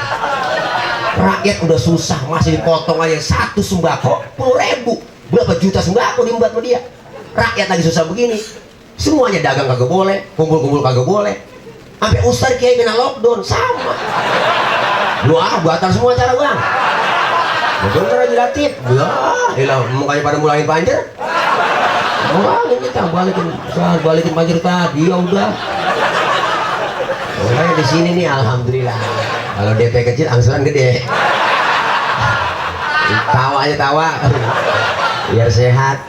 D: Rakyat udah susah masih dipotong aja satu sembako 10.000. Berapa juta sembako dibuat sama dia. Rakyat lagi susah begini. Semuanya dagang kagak boleh, kumpul-kumpul kagak boleh. Sampai Ustadz Kiai kena lockdown sama. Batal semua acara Bang. Bener aja Latif. Ya, mukanya pada mulain banjir. Kita balikin banjir tadi ya udah. Makanya di sini nih alhamdulillah. Kalau DP kecil angsuran gede. Tawa aja tawa. Biar sehat.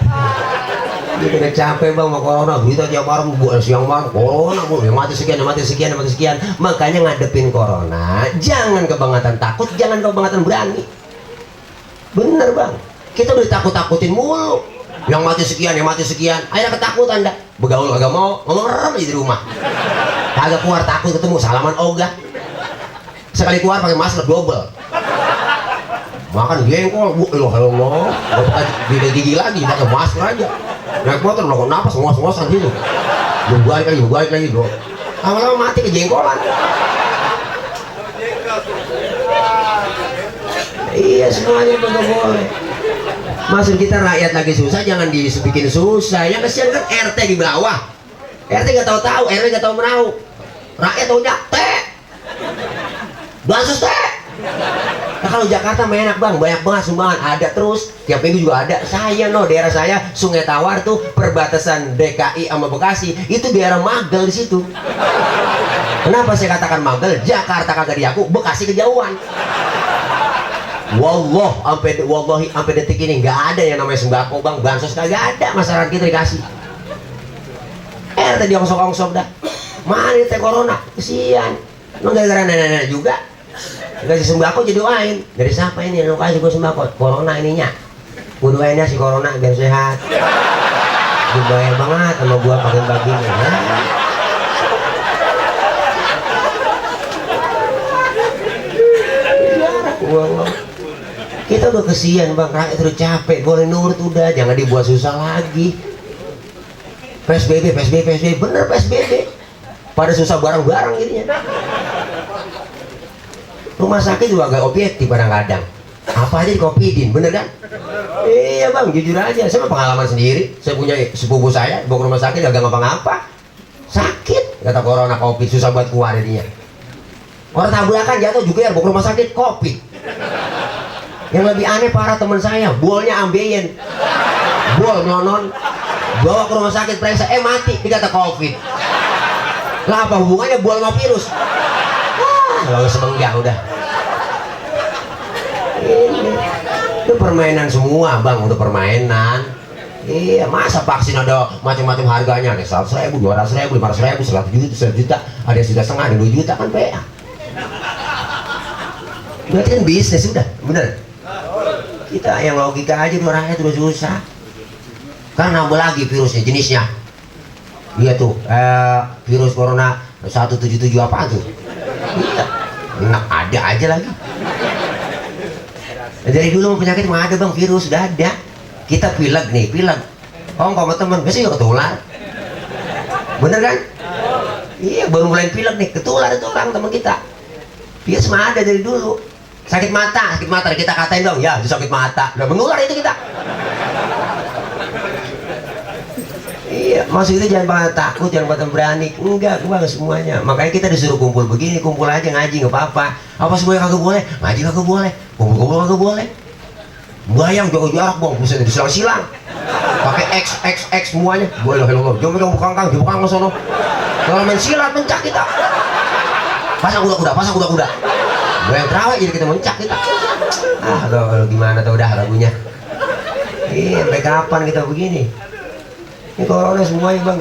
D: Kita udah capek Bang sama corona, berita tiap malam siang malam corona yang mati sekian. Makanya ngadepin corona jangan kebangetan takut, jangan kebangetan berani. Bener Bang, kita udah takut-takutin mulu yang mati sekian akhirnya ketakutan dah, begaul kagak mau, ngomong aja di rumah, kagak keluar takut ketemu salaman ogah, sekali keluar pakai masker double, makan jengkol Allah gak gigi lagi pakai masker aja. Naik motor melakukan napas ngos-ngosan gitu. Balik lagi bro. Lama-lama mati kejengkolan. Iya semuanya nggak boleh. Maksud kita rakyat lagi susah jangan dibikin susah. Yang kesian kan RT di bawah. RT nggak tahu, RW nggak tahu menau. Rakyat taunya teh. Bansos teh. Nah kalau Jakarta mah enak Bang, banyak banget sumbangan, ada terus, tiap minggu juga ada. Saya daerah saya Sungai Tawar tuh perbatasan DKI sama Bekasi, itu daerah magel di situ. Kenapa saya katakan magel? Jakarta kagak diaku, Bekasi kejauhan. Wallahi sampai detik ini nggak ada yang namanya sembako Bang, bansos kagak ada, masyarakat kita dikasih. Tadi ongsok-ongsok dah. Mana teh corona? Kesian. Emang gara-gara nenek-nenek juga. Kasih sembako jadi doain. Dari siapa ini yang kasih gue sembako? Corona ininya. Gue doain ya si corona biar sehat. Dibayar banget sama gue pakai baginya. Kita udah kesian Bang, rakyat udah capek, boleh nurut udah, jangan dibuat susah lagi. PSBB, bener PSBB. Pada susah bareng-bareng jadinya. Rumah sakit juga agak objektif kadang-kadang. Apa aja di covidin, bener kan? Iya Bang, jujur aja, saya pengalaman sendiri. Saya punya sepupu saya, bawa ke rumah sakit agak ngapa-ngapa. Sakit, kata corona covid, susah buat keluar jadinya. Orang tabrakan jatuh juga ya, bawa ke rumah sakit, covid. Yang lebih aneh parah teman saya, bolnya ambeien. Bol nonon, bawa ke rumah sakit periksa, mati, dikata covid. Lah apa hubungannya bol sama virus? Kalau semenggak udah. Itu permainan semua Bang, udah permainan. Iya, masa vaksin ada macam-macam harganya, ada 100.000, 200.000, 500.000, 100 juta, ada yang 1,5 juta, ada 2 juta kan PA. Berarti kan bisnis udah, bener. Kita yang logika aja tuh rakyat udah susah. Karena nambah lagi virusnya, jenisnya. Iya tuh, virus corona 177 apa tuh? Iya, enak ada aja lagi. Dari dulu penyakit mah ada Bang, virus udah ada. Kita pilek nih, sama temen, biasanya juga ketular. Bener kan? Iya, baru mulai pilek nih, ketular itu orang teman kita. Dia semua ada dari dulu. Sakit mata kita katain dong, ya sakit mata. Udah menular itu kita. Iya, maksud itu jangan banget takut, jangan banget berani. Enggak, bang, semuanya. Makanya kita disuruh kumpul begini, kumpul aja ngaji nggak apa-apa. Apa semuanya kagak boleh? Ngaji kagak boleh, kumpul-kumpul kagak boleh. Bayang jaga jarak bang, bisa disilang-silang. Pakai X semuanya. Boleh loh, jangan megang bukangkang, di bukang sono. Kalau main silat mencak kita. Pasang kuda-kuda. Gue yang terawih jadi kita mencak kita. Lo gimana tuh udah lagunya. Iya, sampai kapan kita begini? Ini corona semuanya bang,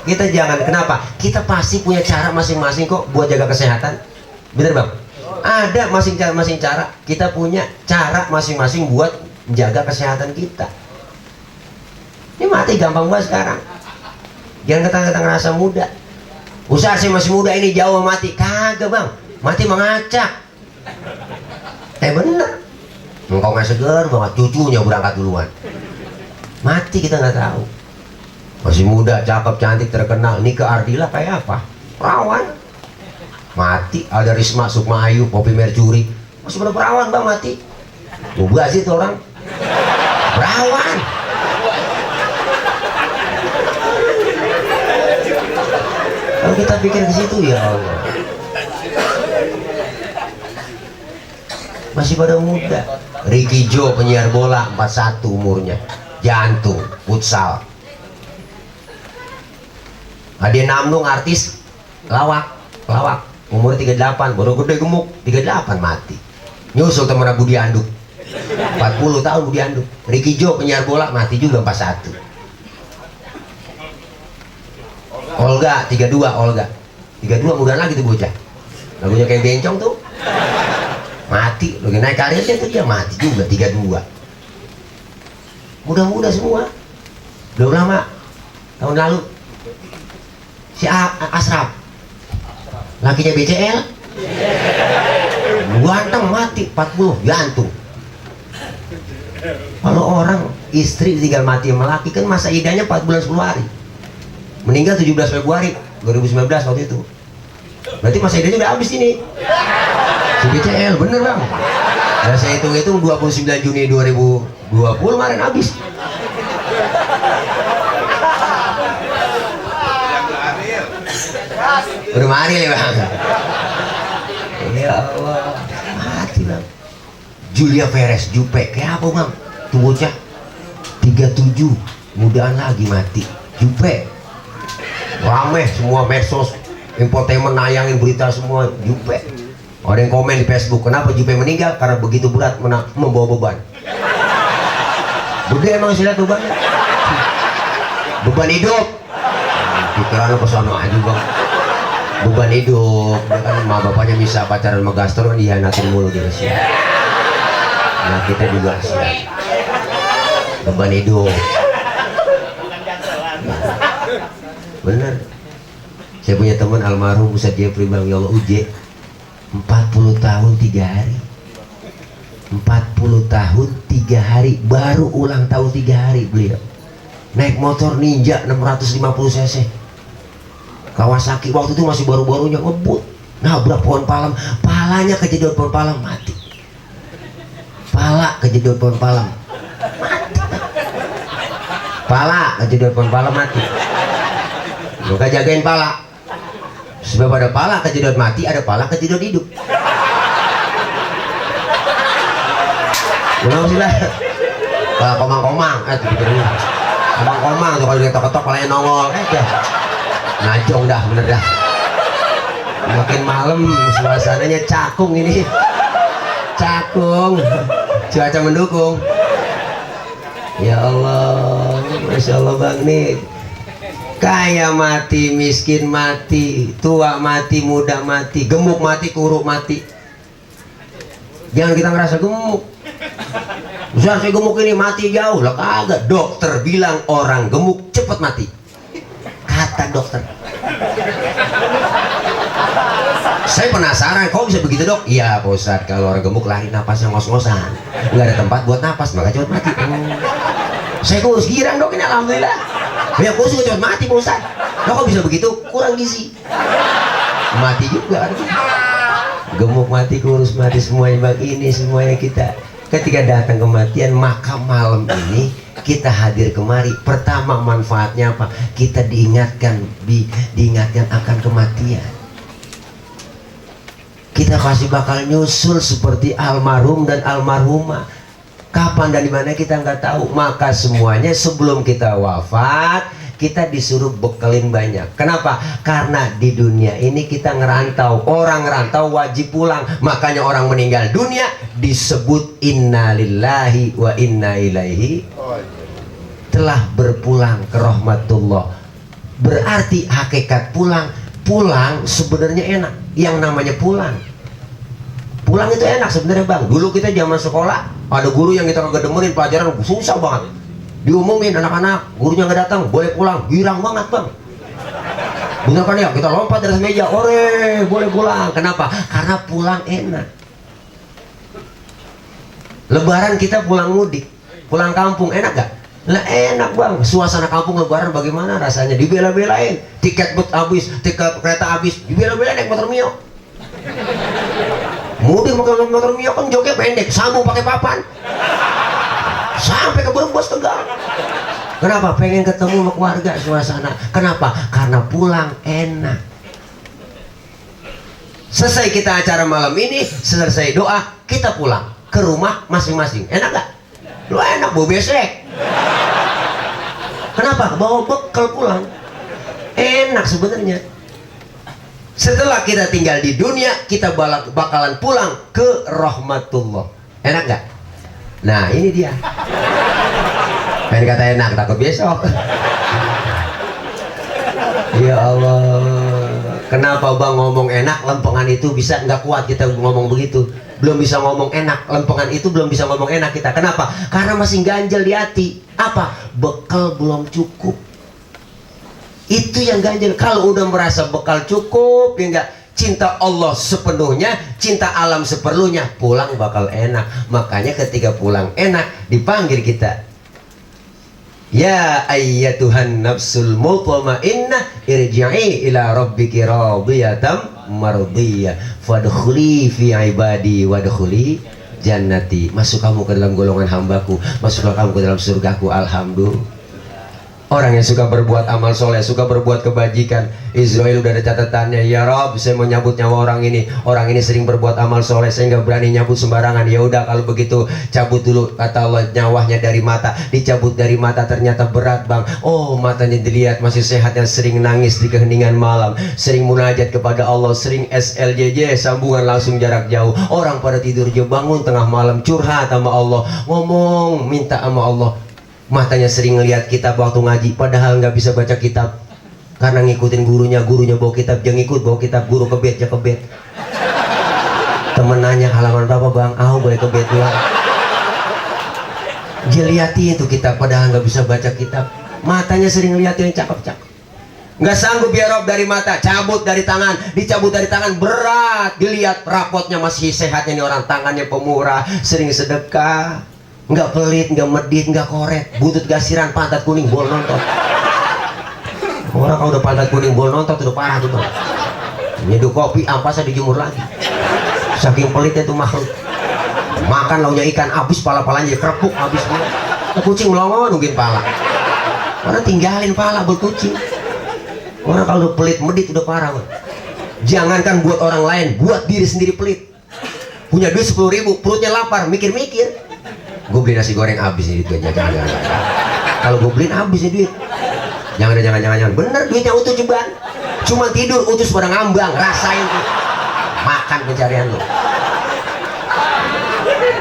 D: kita jangan. Kenapa? Kita pasti punya cara masing-masing kok buat jaga kesehatan. Bener bang? Ada masing-masing cara. Kita punya cara masing-masing buat menjaga kesehatan kita. Ini mati gampang banget sekarang. Jangan kata-kata ngerasa muda. Usaha sih masih muda ini jauh mati. Kagak bang, mati mengacak. Bener. Engkau nggak seger banget, cucunya berangkat duluan. Mati kita nggak tahu. Masih muda, cakep, cantik, terkenal. Nikah Ardila kayak apa? Perawan. Mati. Ada Risma, Sukma Ayu, Poppy Mercury. Masih pada perawan bang mati. Buga sih tuh orang. Perawan. Kalau kita pikir ke situ ya Allah. Masih pada muda. Ricky Joe penyiar bola 41 umurnya. Jantung, futsal. Ade Namnung artis lawak umur 38 baru gede gemuk 38 mati. Nyusul temen Budi Anduk 40 tahun Budi Anduk. Ricky Joe penyiar bola mati juga 41. Olga 32 muda lagi tuh bocah. Lagunya kayak bencong tuh. Mati lagi naik karirnya tuh dia mati juga 32. Muda-muda semua. Belum lama tahun lalu si Asraf lakinya BCL ganteng mati 40 jantung. Kalau orang istri tinggal mati sama laki kan masa idahnya 4 bulan 10 hari, meninggal 17 Februari 2019 waktu itu. Berarti masa idahnya udah habis ini si BCL. Bener bang. Nah, saya hitung-hitung 29 Juni 2020 kemarin habis. Udah mari ya bang. Ya Allah, mati bang. Julia Perez, Jupe, kayak apa bang? Tuh bocah 37, mudaan lagi mati. Jupe, rame semua medsos, infotainment nayangin berita semua Jupe. Ada yang komen di Facebook, kenapa Jupe meninggal? Karena begitu berat membawa beban. Gede emang sih lihat bebannya. Beban hidup. Pikirannya kesana aja bang. Beban hidup, dia kan sama bapaknya bisa pacaran sama Gastor kan dihianatin mulu dia sih. Nah kita juga sih. Beban hidup. Bener. Saya punya teman almarhum Ustaz Jepri bang, ya Allah uje 40 tahun 3 hari. 40 tahun 3 hari baru ulang tahun 3 hari beliau. Naik motor Ninja 650 cc. Kawasaki waktu itu masih baru-barunya ngebut, nabrak pohon palem, palanya kejedot pohon palem mati. Pala kejedot pohon palem mati. Pala kejedot pohon palem mati. Maka jagain pala. Sebab ada pala kejedot mati, ada pala kejedot hidup. Kenapa sih lah? Pala komang-komang, komang-komang tuh kalau dia ketok-ketok palanya nongol, dah. Ngajong dah, bener dah. Makin malam suasananya cakung ini. Cakung. Cuaca mendukung. Ya Allah, Masya Allah bang nih. Kaya mati, miskin mati, tua mati, muda mati, gemuk mati, kuruk mati. Jangan kita ngerasa gemuk. Besar saya gemuk ini mati jauh lah, kagak. Dokter bilang orang gemuk cepat mati. Kata dokter. Saya penasaran, kok bisa begitu dok? Iya Pak Ustadz, kalau orang gemuk lari napasnya ngos-ngosan, nggak ada tempat buat napas, maka cepat mati. Saya kurus girang dok ini alhamdulillah. Ya kurus juga cepat mati Pak Ustadz. Lo kok bisa begitu? Kurang gizi. Mati juga. Gemuk mati, kurus mati, semuanya begini, semuanya kita. Ketika datang kematian, maka malam ini kita hadir kemari? Pertama, manfaatnya apa? Kita diingatkan akan kematian. Kita pasti bakal nyusul seperti almarhum dan almarhumah. Kapan dan di mana kita nggak tahu. Maka semuanya sebelum kita wafat, kita disuruh bekalin banyak. Kenapa? Karena di dunia ini kita ngerantau. Orang ngerantau wajib pulang. Makanya orang meninggal dunia disebut innalillahi wa inna ilaihi, telah berpulang ke rahmatullah. Berarti hakikat pulang sebenarnya enak. Yang namanya pulang itu enak sebenarnya, Bang. Dulu kita zaman sekolah, ada guru yang kita kagak demerin pelajaran, susah banget. Diumumin anak-anak, gurunya nggak datang, boleh pulang, girang banget, Bang. Bener kan ya? Kita lompat dari meja, ore, boleh pulang. Kenapa? Karena pulang enak. Lebaran kita pulang mudik, pulang kampung, enak gak? Lah enak, Bang. Suasana kampung lebaran bagaimana rasanya? Dibela-belain, tiket habis, tiket kereta habis, dibela-belain naik motor Mio. Mudik pakai motor Mio kan joknya pendek, sambung pakai papan. Sampai ke Brebes Tegal. Kenapa? Pengen ketemu sama keluarga, suasana. Kenapa? Karena pulang enak. Selesai kita acara malam ini, selesai doa, kita pulang ke rumah masing-masing. Enak gak? Lu enak, bau besek. Kenapa? Bawa bekal pulang. Enak sebenarnya. Setelah kita tinggal di dunia, kita bakalan pulang ke rahmatullah. Enak gak? Nah ini dia. Pengen kata enak, takut besok. Ya Allah, kenapa Bang ngomong enak, lempengan itu bisa nggak kuat kita ngomong begitu. Belum bisa ngomong enak, lempengan itu belum bisa ngomong enak kita. Kenapa? Karena masih ganjel di hati. Apa? Bekal belum cukup. Itu yang ganjel. Kalau udah merasa bekal cukup, ya enggak, cinta Allah sepenuhnya, cinta alam seperlunya, pulang bakal enak. Makanya ketika pulang enak, dipanggil kita, ya ayyatuhan nafsul mutmainnah irji'i ila rabbiki radiyatan mardiyah fadkhuli fi ibadi wadkhuli jannati. Masuk kamu ke dalam golongan hambaku, masuklah kamu ke dalam surgaku. Alhamdulillah. Orang yang suka berbuat amal soleh, suka berbuat kebajikan, Israel udah ada catatannya. Ya Rob, saya mau nyabut nyawa orang ini. Orang ini sering berbuat amal soleh, saya nggak berani nyabut sembarangan. Ya udah kalau begitu cabut dulu, kata Allah, nyawanya dari mata. Dicabut dari mata, ternyata berat, Bang. Oh, matanya dilihat masih sehat, yang sering nangis di keheningan malam, sering munajat kepada Allah, sering SLJJ, sambungan langsung jarak jauh. Orang pada tidur, dia bangun tengah malam, curhat sama Allah, ngomong, minta sama Allah. Matanya sering ngelihat kitab waktu ngaji, padahal nggak bisa baca kitab karena ngikutin gurunya. Gurunya bawa kitab, dia ngikut bawa kitab. Guru ke bed, dia ke bed. Temen nanya halaman berapa, Bang? Boleh ke bed dulu. Dia liatin itu kitab, padahal nggak bisa baca kitab. Matanya sering ngeliatin yang cakep-cakep. Nggak sanggup ya Rob dari mata, cabut dari tangan. Dicabut dari tangan berat. Dilihat rapotnya masih sehatnya nih orang, tangannya pemurah, sering sedekah. Nggak pelit, nggak medit, nggak koret, butut gasiran, pantat kuning, bol nonton. Orang kalau udah pantat kuning, bol nonton udah parah tuh, Bang. Nyeduh kopi, ampasnya dijemur lagi. Saking pelitnya tuh makhluk. Makan launya ikan, habis pala-palanya kerepuk, habis pula. Kucing melongo nungguin pala. Orang tinggalin pala buat kucing. Orang kalau udah pelit, medit udah parah, Bang. Jangankan buat orang lain, buat diri sendiri pelit. Punya duit 10.000, perutnya lapar, mikir-mikir. Gue beli nasi goreng habis nih duit, jangan. Kalau gue beliin habis nih duit. Jangan. Bener duitnya utuh ceban. Cuma tidur utus pada ngambang, rasain tuh. Makan pencarian lo.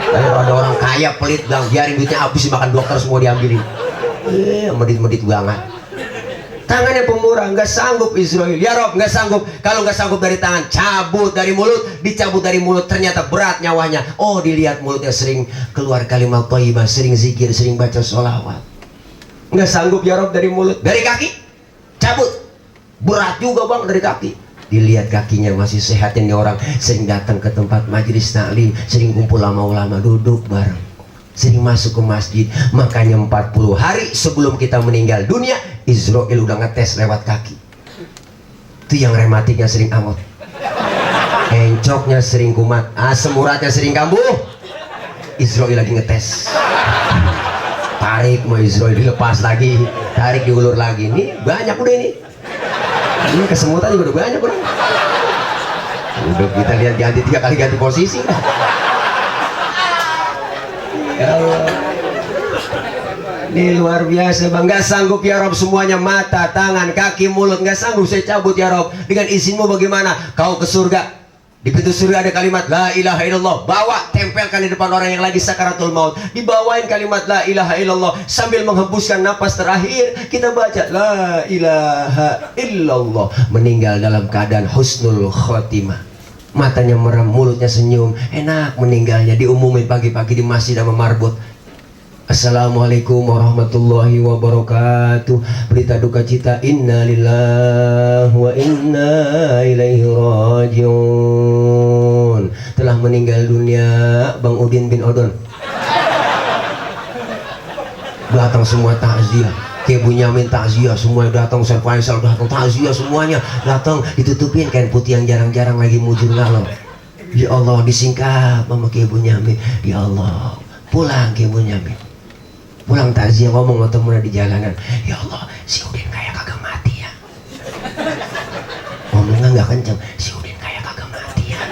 D: Kalau ada orang kaya pelit, Bang, biarin duitnya habis, makan dokter semua diambilin. Medit-medit banget. Tangannya pemurah, nggak sanggup Israel. Ya Rob, nggak sanggup. Kalau nggak sanggup dari tangan, cabut dari mulut. Dicabut dari mulut, ternyata berat nyawanya. Oh, dilihat mulutnya sering keluar kalimat thayyibah, sering zikir, sering baca sholawat. Nggak sanggup ya Rob dari mulut. Dari kaki, cabut. Berat juga, Bang, dari kaki. Dilihat kakinya masih sehat ini orang, sering datang ke tempat majelis taklim, sering kumpul sama ulama, duduk bareng, sering masuk ke masjid. Makanya 40 hari sebelum kita meninggal dunia, Israel udah ngetes lewat kaki. Itu yang rematiknya sering amot, encoknya sering kumat, asam uratnya sering kambuh. Israel lagi ngetes. tarik mau Israel dilepas lagi, tarik diulur lagi. Ini banyak udah ini kesemutan juga udah banyak udah kita lihat ganti 3 kali ganti posisi. Ya Allah, ini luar biasa bang. Gak sanggup ya Rob semuanya, mata, tangan, kaki, mulut, gak sanggup saya cabut ya Rob. Dengan izinmu bagaimana? Kau ke surga, di pintu surga ada kalimat la ilaha illallah, bawa tempelkan di depan orang yang lagi sakaratul maut, dibawain kalimat la ilaha illallah sambil menghembuskan napas terakhir kita baca la ilaha illallah. Meninggal dalam keadaan husnul khotimah, matanya merem, mulutnya senyum, enak meninggalnya. Diumumin pagi-pagi di masjid sama marbot, assalamualaikum warahmatullahi wabarakatuh. Berita duka cita, inna lillahi wa inna ilaihi rajiun. Telah meninggal dunia Bang Udin bin Odon. Datang semua takziah, Ki Bunyamin takziah, semua datang, Ustaz Faisal datang takziah, semuanya datang, ditutupin kain putih yang jarang-jarang lagi mujur ngalo. Ya Allah, disingkap sama Ki Bunyamin. Ya Allah, pulang Ki Bunyamin. Pulang takziah, ngomong sama temennya di jalanan, ya Allah, si Udin kayak kagak mati ya. Ngomongnya nggak kenceng, si Udin kayak kagak mati ya.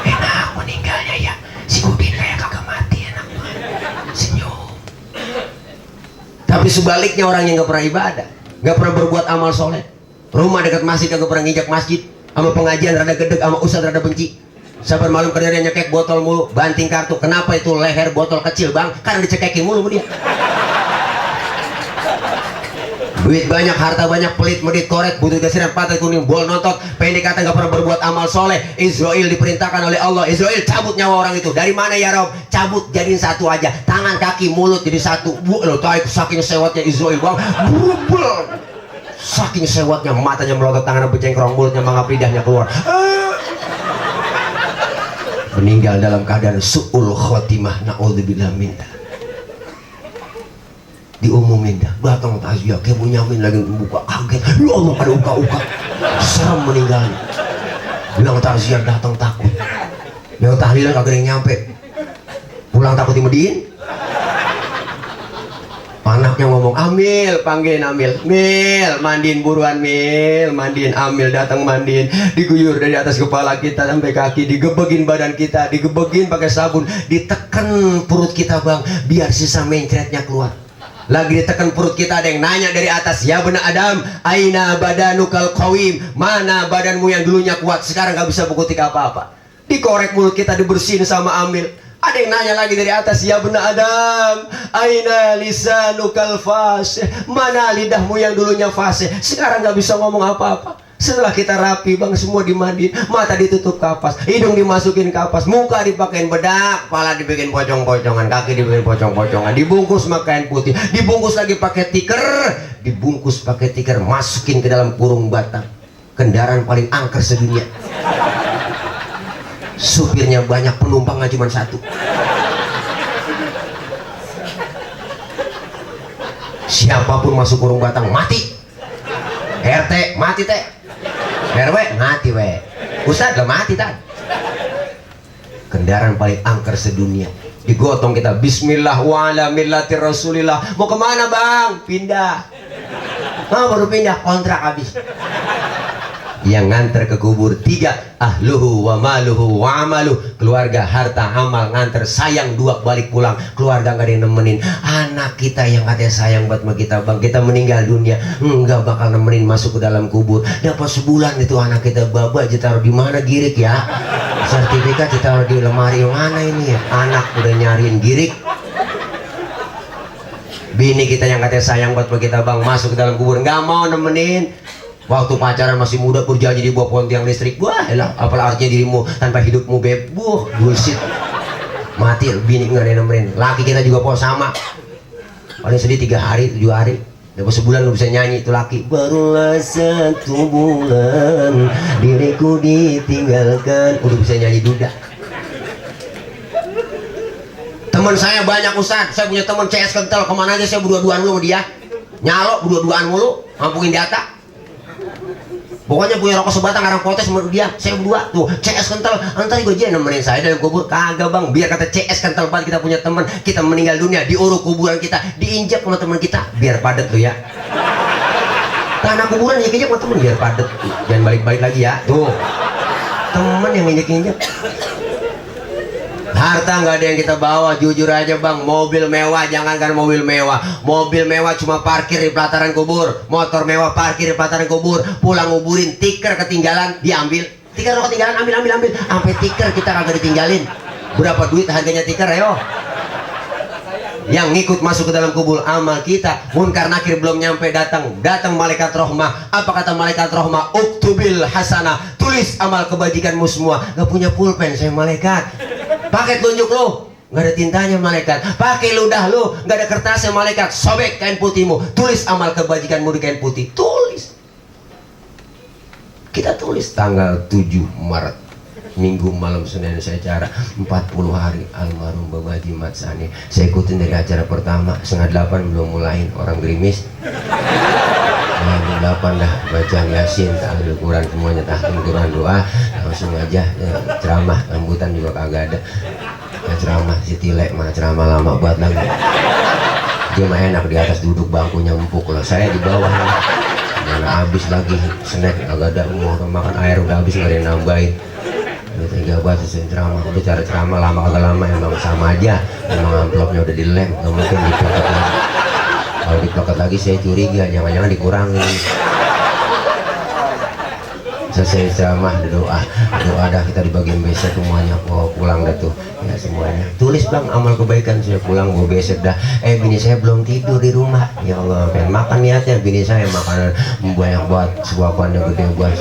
D: Enak meninggalnya ya, si Udin kayak kagak mati, enak banget. Senyum. Tapi sebaliknya orang yang nggak pernah ibadah, nggak pernah berbuat amal soleh, rumah dekat masjid kagak pernah nginjak masjid, sama pengajian rada gedeg, sama ustadz rada benci. Sabar malam kerjanya nyekek botol mulu, banting kartu. Kenapa itu leher botol kecil bang? Karena dicekekin mulu sama dia. Duit banyak, harta banyak, pelit, medit, korek, butuh dasiran, pantai kuning, bol notot, pendek kata nggak pernah berbuat amal soleh. Israel diperintahkan oleh Allah, Israel cabut nyawa orang itu. Dari mana ya Rob? Cabut, jadiin satu aja, tangan, kaki, mulut jadi satu. Lo tahu saking sewotnya Israel bang, bubul. Saking sewotnya, matanya melotot, tangannya becengkrong, mulutnya mangap, lidahnya keluar. Meninggal dalam keadaan su'ul khotimah, na'udzubillah minta. Diumumin dah, datang takziah, Ki Bunyamin lagi buka, kaget, ya Allah ada uka-uka, serem meninggalnya. Bilang takziah datang takut, yang tahlilan kagak ada yang nyampe, pulang takut dimediin. Anaknya ngomong, Amil, panggilin Amil, Mil, mandiin buruan Mil, mandiin Amil, datang mandiin, diguyur dari atas kepala kita sampai kaki, digebegin badan kita, digebegin pakai sabun, diteken perut kita bang, biar sisa mencretnya keluar. Lagi ditekan perut kita, ada yang nanya dari atas, ya benar Adam, aina badanukal qawim, mana badanmu yang dulunya kuat, sekarang gak bisa berkutik apa-apa. Dikorek mulut kita, dibersihin sama Amil. Ada yang nanya lagi dari atas, ya benar Adam, aina lisanukal fasih, mana lidahmu yang dulunya fasih, sekarang gak bisa ngomong apa-apa. Setelah kita rapi bang, semua dimandiin, mata ditutup kapas, hidung dimasukin kapas, muka dipakein bedak, kepala dibikin pocong-pocongan, kaki dibikin pocong-pocongan, dibungkus pakai kain putih, dibungkus lagi pakai tikar, dibungkus pakai tikar, masukin ke dalam kurung batang. Kendaraan paling angker sedunia. Supirnya banyak, penumpangnya cuma satu. Siapapun masuk kurung batang mati. RT mati teh, RW mati we, Ustadz lah mati tadi. Kendaraan paling angker sedunia, digotong kita, Bismillah wa ala millati Rasulillah. Mau kemana bang? Pindah. Baru pindah, kontrak habis. Yang nganter ke kubur 3, ahluhu wa maluhu wa amaluh, keluarga, harta, amal, nganter. Sayang 2 balik pulang, keluarga nggak ada yang nemenin. Anak kita yang katanya sayang buat kita bang, kita meninggal dunia nggak bakal nemenin masuk ke dalam kubur. Dapat sebulan itu anak kita, baba aja taruh di mana girik ya, sertifikat ditaruh di lemari yang mana ini ya. Anak udah nyariin girik. Bini kita yang katanya sayang buat kita bang, masuk ke dalam kubur nggak mau nemenin. Waktu pacaran masih muda berjanji di bawah pohon tiang listrik, wah elah, apalah artinya dirimu tanpa hidupmu beb, bullshit. Mati, bini nggak ada yang nemenin. Laki kita juga po sama, paling sedih 3 hari 7 hari, dapat sebulan lu bisa nyanyi itu laki. Barulah 1 bulan diriku ditinggalkan, udah bisa nyanyi duda. Teman saya banyak Ustaz, saya punya teman CS kental, kemana aja saya berdua-duaan mulu sama dia, nyalok berdua-duaan mulu, ngampungin data. Pokoknya punya rokok sebatang, orang protes sama dia, saya berdua tuh CS kental, antar gue aja nemenin saya dalam kubur. Kagak bang, biar kata CS kental banget, kita punya teman, kita meninggal dunia diuruk kuburan kita, diinjak sama teman kita, biar padat tuh ya. Tanah kuburan ya kayaknya sama temen biar padat, jangan balik-balik lagi ya. Tuh temen yang injek-injek. Harta nggak ada yang kita bawa, jujur aja bang. Mobil mewah, jangankan mobil mewah cuma parkir di pelataran kubur. Motor mewah parkir di pelataran kubur. Pulang nguburin, tiker ketinggalan diambil. Tiker lo ketinggalan, ambil. Sampai tiker kita kagak ditinggalin. Berapa duit harganya tiker, ayo? Yang ngikut masuk ke dalam kubur amal kita. Munkar nakir belum nyampe, datang malaikat rahmah. Apa kata malaikat rahmah? Uktubil hasanah, tulis amal kebajikanmu semua. Gak punya pulpen saya malaikat. Pakai telunjuk lo, nggak ada tintanya malaikat. Pakai ludah lo, nggak ada kertasnya malaikat. Sobek kain putihmu, tulis amal kebajikanmu di kain putih. Tulis. Kita tulis tanggal 7 Maret, Minggu malam Senin saya acara 40 hari almarhum Bapak Haji Mat Sani. Saya ikutin dari acara pertama, 7:30 belum mulain, orang gerimis. 8 dah baca Yasin, tahlil Quran semuanya, tahlil Quran, doa, langsung aja ceramah. Rambutan juga kagak ada. Ceramah si Tilek mah ceramah lama buat lagi. Dia mah enak di atas duduk bangkunya empuk, loh saya di bawah. Mana habis lagi snack kagak ada, mau makan air udah habis, nggak ada yang nambahin. Tiga buat ceramah, udah cara ceramah lama kagak lama emang sama aja. Emang amplopnya udah dilem, nggak mungkin dipotong lagi. Kalau diploket lagi saya curiga, jangan-jangan dikurangin. Selesai ceramah, doa dah kita di bagian besek semuanya. Pulang dah tuh ya semuanya. Tulis bang amal kebaikan, saya pulang gue besek dah. Bini saya belum tidur di rumah. Ya Allah, pengen makan niatnya bini saya, makanan banyak buat suapannya gede buat.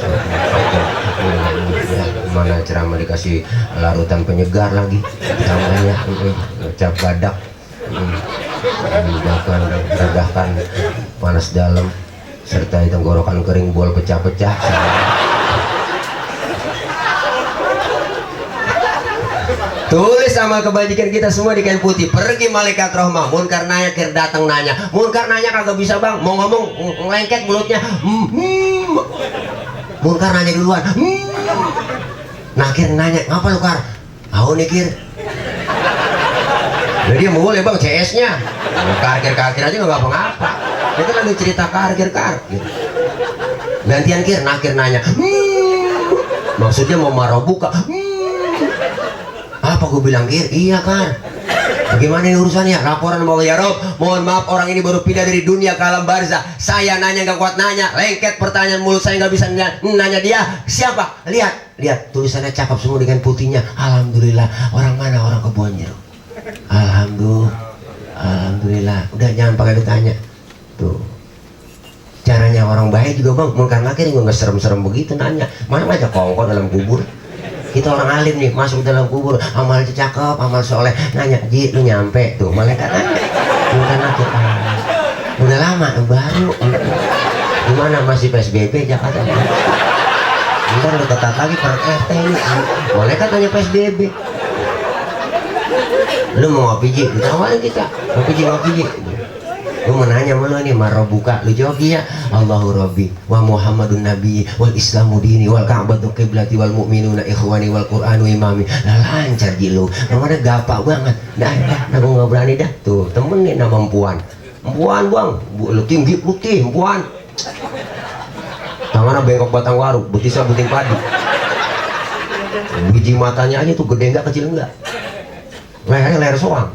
D: Ya, mana ceramah dikasih larutan penyegar lagi. Ceramahnya cap badak. Redahkan panas dalam serta tenggorokan kering, bol pecah-pecah. Tulis amal kebajikan kita semua di kain putih. Pergi malaikat rahmah. Munkar nakir datang nanya. Munkar nanya kagak bisa bang, mau ngomong ngelengket mulutnya. Munkar nanya duluan. Nakir nanya, ngapa lu kar? Tahu nih kir. Jadi dia boleh bang CS-nya. Karkir aja nggak apa-apa. Itu lagi cerita karkir. Gantian kir, nakir nanya. Maksudnya mau marah buka. Apa gue bilang kir? Iya kar. Bagaimana ini urusannya? Laporan mau ya Rob. Mohon maaf orang ini baru pindah dari dunia ke alam barzah. Saya nanya nggak kuat nanya. Lengket pertanyaan mulut saya nggak bisa nanya dia. Siapa? Lihat tulisannya cakep semua dengan putihnya. Alhamdulillah. Orang mana? Orang Kebon Jeruk. Alhamdulillah. Udah jangan pakai ditanya. Tuh. Caranya orang baik juga bang. Munkar nakir juga nggak serem-serem begitu nanya. Mana aja kongkong dalam kubur. Kita orang alim nih masuk dalam kubur, amal cakep, amal soleh, nanya, Ji lu nyampe tuh, malaikat nanya, munkar nakir, udah lama, baru, gimana masih PSBB Jakarta? Ntar udah ketat lagi per RT ini, malaikat tanya PSBB. Lu mau ngopi Ji? Ditawarin kita, ngopi Ji. Lu mau nanya sama lu nih, marah buka, lu jawab iya. Allahu Rabbi wa Muhammadun Nabi wal Islamu dini wal Ka'batu qiblati wal mu'minuna ikhwani wal Qur'anu imami. Lah lancar Ji lu, namanya gapak banget. Dah, gue nggak berani dah. Tuh temen nih nama Empuan bang, lu tinggi putih Empuan. Tangannya bengkok batang waru, betisnya buting padi. Biji matanya aja tuh gede enggak kecil enggak. Lehernya leher soang.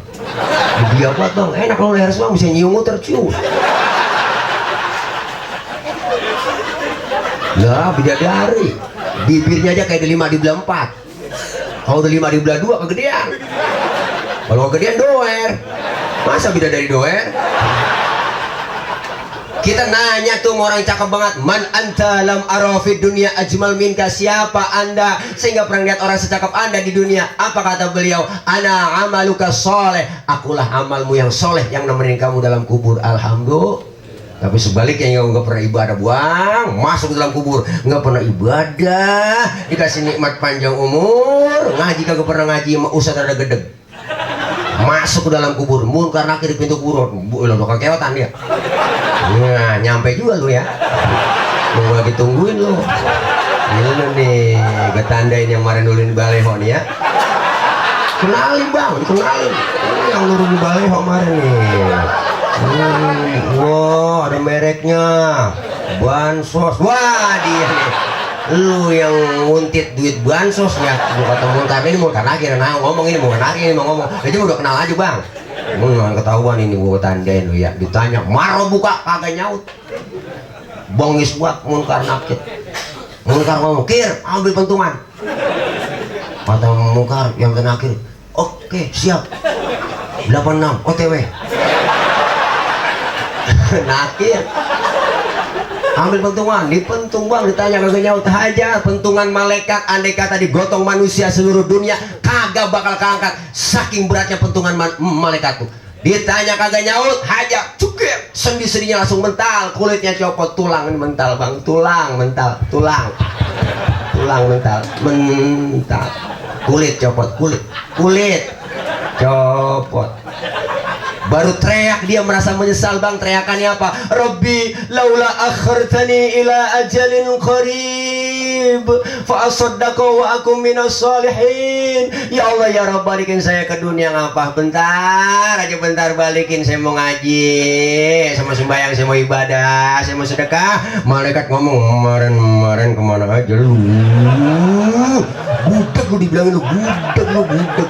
D: Dia buat bang, enak kalau leher soang bisa nyium tercium. Lah bidadari, bibirnya aja kayak di 5 dibelah 4. Kalau udah 5 dibelah 2 kegedean. Kalau kegedean doer, masa bidadari doer? Kita nanya tuh orang cakep banget, man anta lam arafid dunia ajmal minka, siapa anda sehingga pernah lihat orang secakep anda di dunia? Apa kata beliau? Ana amaluka soleh, akulah amalmu yang soleh yang nemenin kamu dalam kubur. Alhamdulillah. Tapi sebaliknya yang nggak pernah ibadah buang, masuk dalam kubur nggak pernah ibadah, dikasih nikmat panjang umur, ngaji kagak pernah ngaji, ustadz ada gedeg, masuk ke dalam kubur, munkar nakir di pintu kubur, lo kekeotan dia. Nah, nyampe juga lu ya. Mau lagi tungguin lo. Ini nih, ketandain yang kemarin dulu di Baleho nih ya. Kenalin bang, kenalin. Ini yang nurun di Baleho kemarin nih. Wah, ada mereknya. Bansos. Wah, dia nih. Lu yang nguntit duit bansos ya. Lu kata Munkar ini Munkar lagi, nah ngomong ini Munkar lagi, ini mau ngomong. Dia udah kenal aja bang. Jangan ketahuan ini gua tandain lu ya. Ditanya, maro buka kagak nyaut. Bongis buat Munkar nakit. Munkar ngomong, kir ambil pentungan. Kata Munkar yang terakhir, oke siap. 86 OTW. Nakir. Ambil pentungan, dipentung bang, ditanya kagak nyaut aja. Pentungan malaikat, andai kata digotong manusia seluruh dunia kagak bakal keangkat, saking beratnya pentungan malaikat tuh. Ditanya kagak nyaut, hajar, cukir, sendi-sendinya langsung mental, kulitnya copot, tulang ini mental bang, tulang mental, tulang mental, kulit copot, kulit copot. Baru teriak, dia merasa menyesal bang. Teriakannya apa? Rabbi laula akhartani ila ajalin qarib fa asaddaqa wa akum minas salihin. Ya Allah ya Rabb, balikin saya ke dunia ngapa? Bentar aja, bentar balikin, saya mau ngaji, saya mau sembahyang, saya mau ibadah, saya mau sedekah. Malaikat ngomong, kemarin kemana aja lu? Budak lu, dibilangin lu budak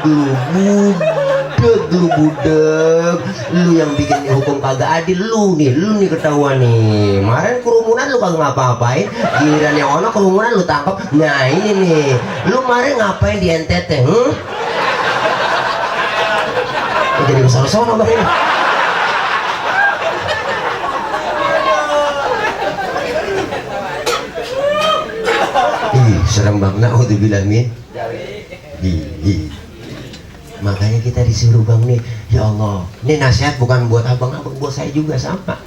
D: lu yang bikin hukum kagak adil. Lu nih ketahuan nih. Kemarin kerumunan lu kagak ngapa-ngapain, giliran yang ono kerumunan lu tangkap. Nah ini nih, lu kemarin ngapain di NTT? Jadi besar-besar bang ini. Ih, serem bang, naudzubillah min. Makanya kita disuruh bang nih, ya Allah, ini nasihat bukan buat abang-abang, buat saya juga sama.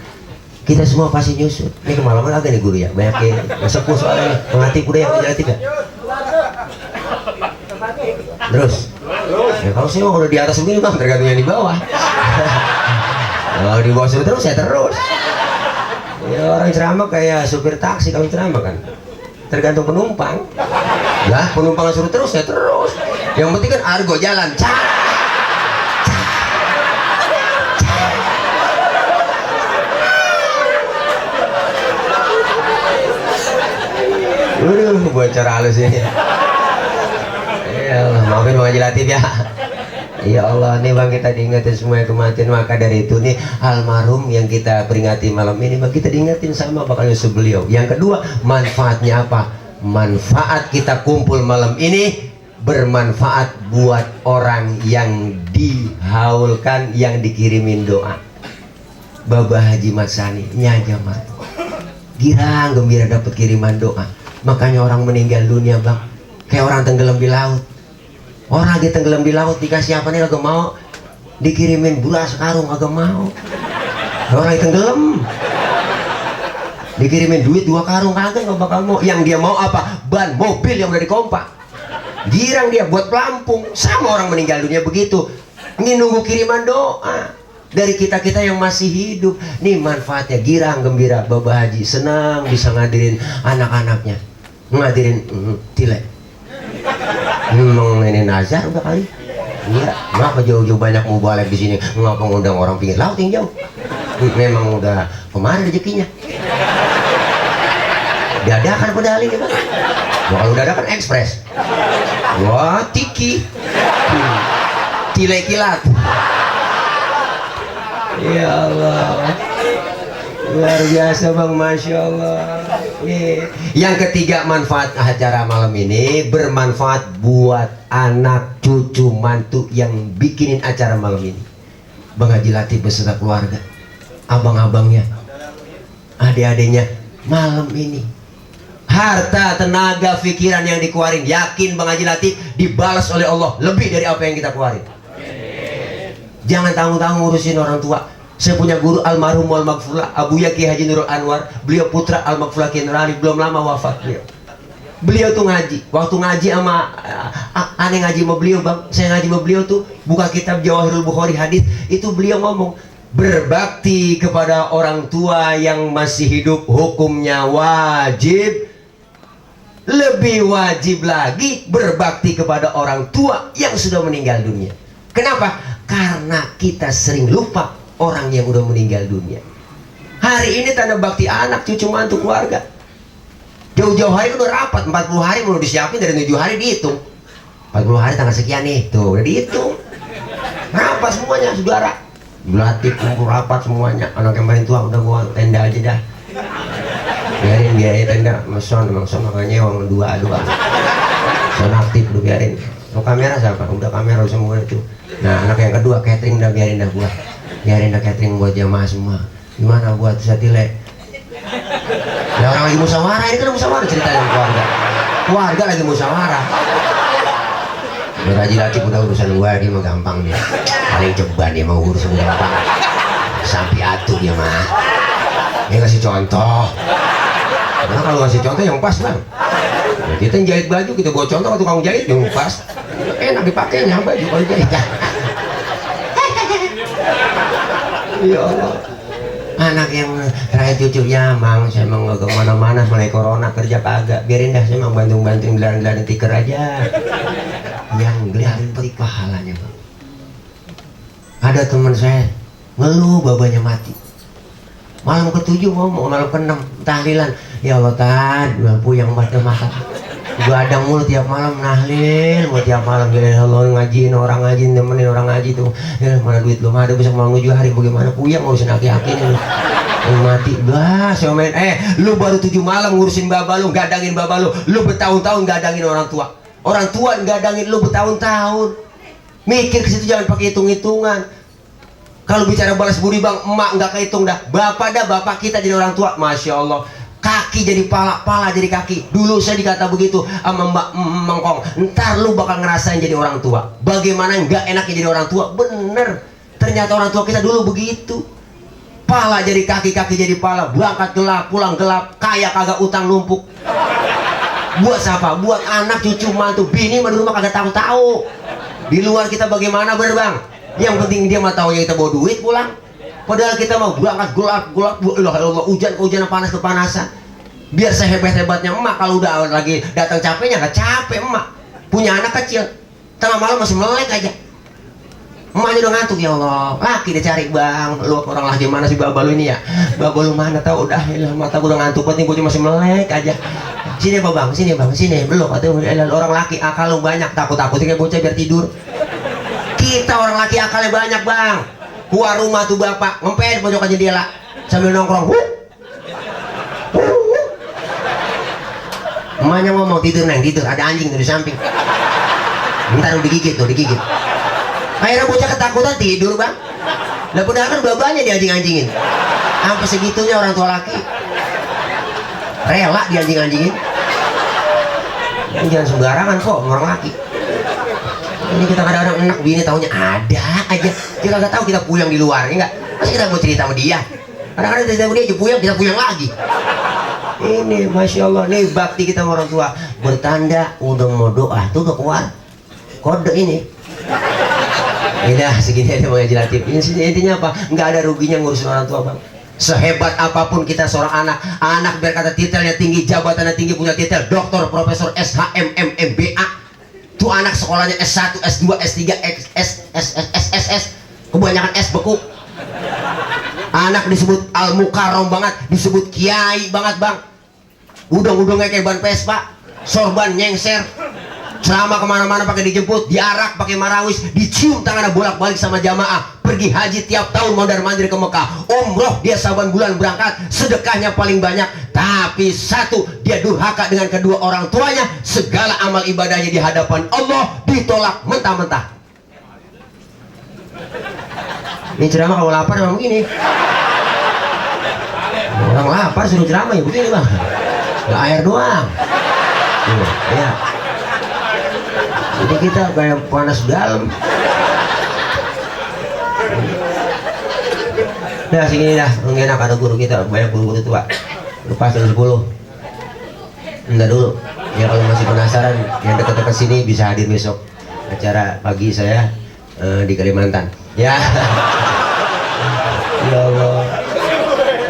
D: Kita semua pasti nyusut. Ini kemalaman agak nih guru ya, banyak yang sepuh soalnya nih, menghati kuda yang menjadi tiga. Terus, ya kalau saya udah di atas begini bang, tergantung yang di bawah. Kalau di bawah terus saya terus. Ya orang ceramah kayak supir taksi kalau ceramah kan, tergantung penumpang. Lah penumpang suruh terus saya terus. Yang penting kan argo jalan. Bocor halus ini. Ya Allah, maafin Bang Haji Latif ya. Ya Allah, nih bang, kita diingetin semua kematian. Maka dari itu nih, almarhum yang kita peringati malam ini bang, kita diingetin sama bakal Yusuf beliau. Yang kedua, manfaatnya apa? Manfaat kita kumpul malam ini bermanfaat buat orang yang dihaulkan, yang dikirimin doa. Babah Haji Matsani Nyajamat, girang gembira dapat kiriman doa. Makanya orang meninggal dunia bang, kayak orang tenggelam di laut. Orang lagi tenggelam di laut dikasih apa nih kagak mau, dikirimin beras karung kagak mau. Orang lagi tenggelam dikirimin duit 2 karung kagak nggak bakal mau. Yang dia mau apa? Ban mobil yang udah dikompak. Girang dia buat pelampung. Sama orang meninggal dunia begitu. Ini nunggu kiriman doa dari kita-kita yang masih hidup. Nih manfaatnya, girang gembira. Babah Haji senang bisa ngadirin anak-anaknya, ngadirin tilek. Ini nazar udah kali. Iya, kenapa jauh-jauh banyak mau balik di sini? Ngapa ngundang orang pinggir laut yang jauh? Memang udah kemarin rezekinya. Dadakan pedali ya bang. Kalau dadakan ekspres. Wah, tiki. Tilek kilat. Ya Allah, luar biasa bang, masya Allah. Yang ketiga, manfaat acara malam ini bermanfaat buat anak, cucu, mantu yang bikinin acara malam ini. Bang Haji Latif beserta keluarga, abang-abangnya, adik-adiknya, malam ini harta, tenaga, pikiran yang dikeluarin, yakin Bang Haji Latif dibalas oleh Allah lebih dari apa yang kita keluarin. Jangan tanggung-tanggung ngurusin orang tua. Saya punya guru almarhum wal maghfurlah Abu Yaki Haji Nurul Anwar. Beliau putra al maghfurlah Kiai Nurali, belum lama wafat beliau. Beliau tuh ngaji. Waktu ngaji sama aneh ngaji sama beliau bang. Saya ngaji sama beliau tuh buka kitab Jawahirul Bukhari hadis. Itu beliau ngomong, Berbakti kepada orang tua yang masih hidup hukumnya wajib. Lebih wajib lagi berbakti kepada orang tua yang sudah meninggal dunia. Kenapa? Karena kita sering lupa orang yang udah meninggal dunia. Hari ini tanda bakti anak, cucu, mantu, keluarga. Jauh-jauh hari udah rapat, 40 hari mau disiapin, dari 7 hari dihitung. 40 hari tanggal sekian nih, tuh udah dihitung. Rapat semuanya, saudara. Belatih, kumpul rapat semuanya. Anak yang paling tua udah gua tenda aja dah. Biarin tenda, mason makanya orang dua. Son aktif lu biarin. Lu kamera siapa? Udah kamera semua itu. Nah, anak yang kedua catering dah, biarin dah buat. Biarin dah catering buat jamaah semua. Gimana buat satile? Ya orang lagi musyawarah, ini kan musyawarah ceritanya keluarga. Keluarga lagi musyawarah. Beraji laki udah urusan gua, dia mah gampang dia. Paling ceban dia mau urusan gampang. Sampai atuh dia mah. Dia kasih contoh. Karena kalau kasih contoh yang pas bang. Ya, kita yang jahit baju, kita bawa contoh ke tukang jahit yang pas. Enak dipakainya baju kalau jahit. Ya Allah. Anak yang terakhir cucunya, mang saya mau nggak kemana-mana mulai corona kerja kagak. Biarin dah, saya mau bantu-bantuin gelar-gelar tiker aja. Yang dapat pahalanya bang. Ada teman saya ngeluh babanya mati. Malam ke-7 ngomong, malam ke-6 tahlilan. Ya Allah Tad, puyang batal makan. Gadang mulu tiap malam nahlil, mau tiap malam ya Allah ngajiin orang ngaji, nemenin orang ngaji tuh. Ya mana duit belum ada, besok malam 7 hari bagaimana puyang ngurusin aki-aki nih. Mati bah, saya main. Lu baru 7 malam ngurusin baba lu, gadangin baba lu bertahun-tahun gadangin orang tua. Orang tua gadangin lu bertahun-tahun. Mikir ke situ, jangan pakai hitung-hitungan. Kalau bicara balas budi bang, emak nggak kehitung dah. Bapak kita jadi orang tua, masya Allah. Kaki jadi pala, pala jadi kaki. Dulu saya dikata begitu sama Mbak Mengkong. Ntar lu bakal ngerasain jadi orang tua. Bagaimana nggak enaknya jadi orang tua? Bener. Ternyata orang tua kita dulu begitu. Pala jadi kaki, kaki jadi pala. Berangkat gelap, pulang gelap. Kaya kagak utang numpuk. Buat siapa? Buat anak, cucu, mantu, bini mah di rumah kagak tahu-tahu. Di luar kita bagaimana bener bang? Yang penting dia mah tahu ya kita bawa duit pulang. Padahal kita mau berangkat gelap, Allah, hujan panas kepanasan. Biar sehebat-hebatnya emak, kalau udah lagi datang capeknya nggak capek emak. Punya anak kecil, tengah malam masih melek aja. Emaknya udah ngantuk, ya Allah. Laki dia cari bang, lu orang lagi mana sih baba lu ini ya? Baba lu mana tahu udah, mata gua udah ngantuk, penting gua masih melek aja. Sini apa bang, sini belum. Atau orang laki akal lu banyak, takut-takutnya kayak bocah biar tidur. Kita orang laki akalnya banyak bang. Keluar rumah tuh bapak ngempet pojokan jendela sambil nongkrong. Emaknya ngomong tidur neng, tidur, ada anjing tuh di samping. Bentar digigit. Akhirnya bocah ketakutan tidur bang. Lah padahal kan babanya dianjing-anjingin. Sampai segitunya orang tua laki rela dianjing-anjingin. Jangan sembarangan kok orang laki. Ini kita kadang-kadang enak bini taunya ada aja. Dia kagak tahu kita puyang di luar, ya enggak? Masa kita mau cerita sama dia? Kadang-kadang cerita sama dia aja puyang, kita puyang lagi. Ini masya Allah, nih bakti kita sama orang tua. Bertanda udah mau doa, tuh udah keluar kode ini. Udah segini aja Bang Haji Latif. Intinya apa? Nggak ada ruginya ngurusin orang tua bang. Sehebat apapun kita seorang anak biar kata titelnya tinggi, jabatannya tinggi, punya titel doktor, profesor, SHM, MBA. Tuh anak sekolahnya S1, S2, S3, SS, kebanyakan S beku. Anak disebut al-mukarram banget, disebut kiai banget bang. Udang-udangnya kayak ban Vespa, sorban nyengser. Selama kemana-mana pakai dijemput, diarak pakai marawis, dicium tangannya bolak-balik sama jamaah. Pergi haji tiap tahun mondar-mandir ke Mekah. Umroh dia saban bulan berangkat, sedekahnya paling banyak. Tapi satu, dia durhaka dengan kedua orang tuanya. Segala amal ibadahnya di hadapan Allah ditolak mentah-mentah. Ini ceramah kalau lapar memang begini. Orang lapar suruh ceramah ya begini bang. Gak air doang. Ya. Jadi kita kayak panas dalam. Nah segini dah, enak ada guru kita, banyak guru-guru tua. Lepas dari 10. Enggak dulu. Ya kalau masih penasaran, yang dekat-dekat sini bisa hadir besok acara pagi saya di Kalimantan. Ya.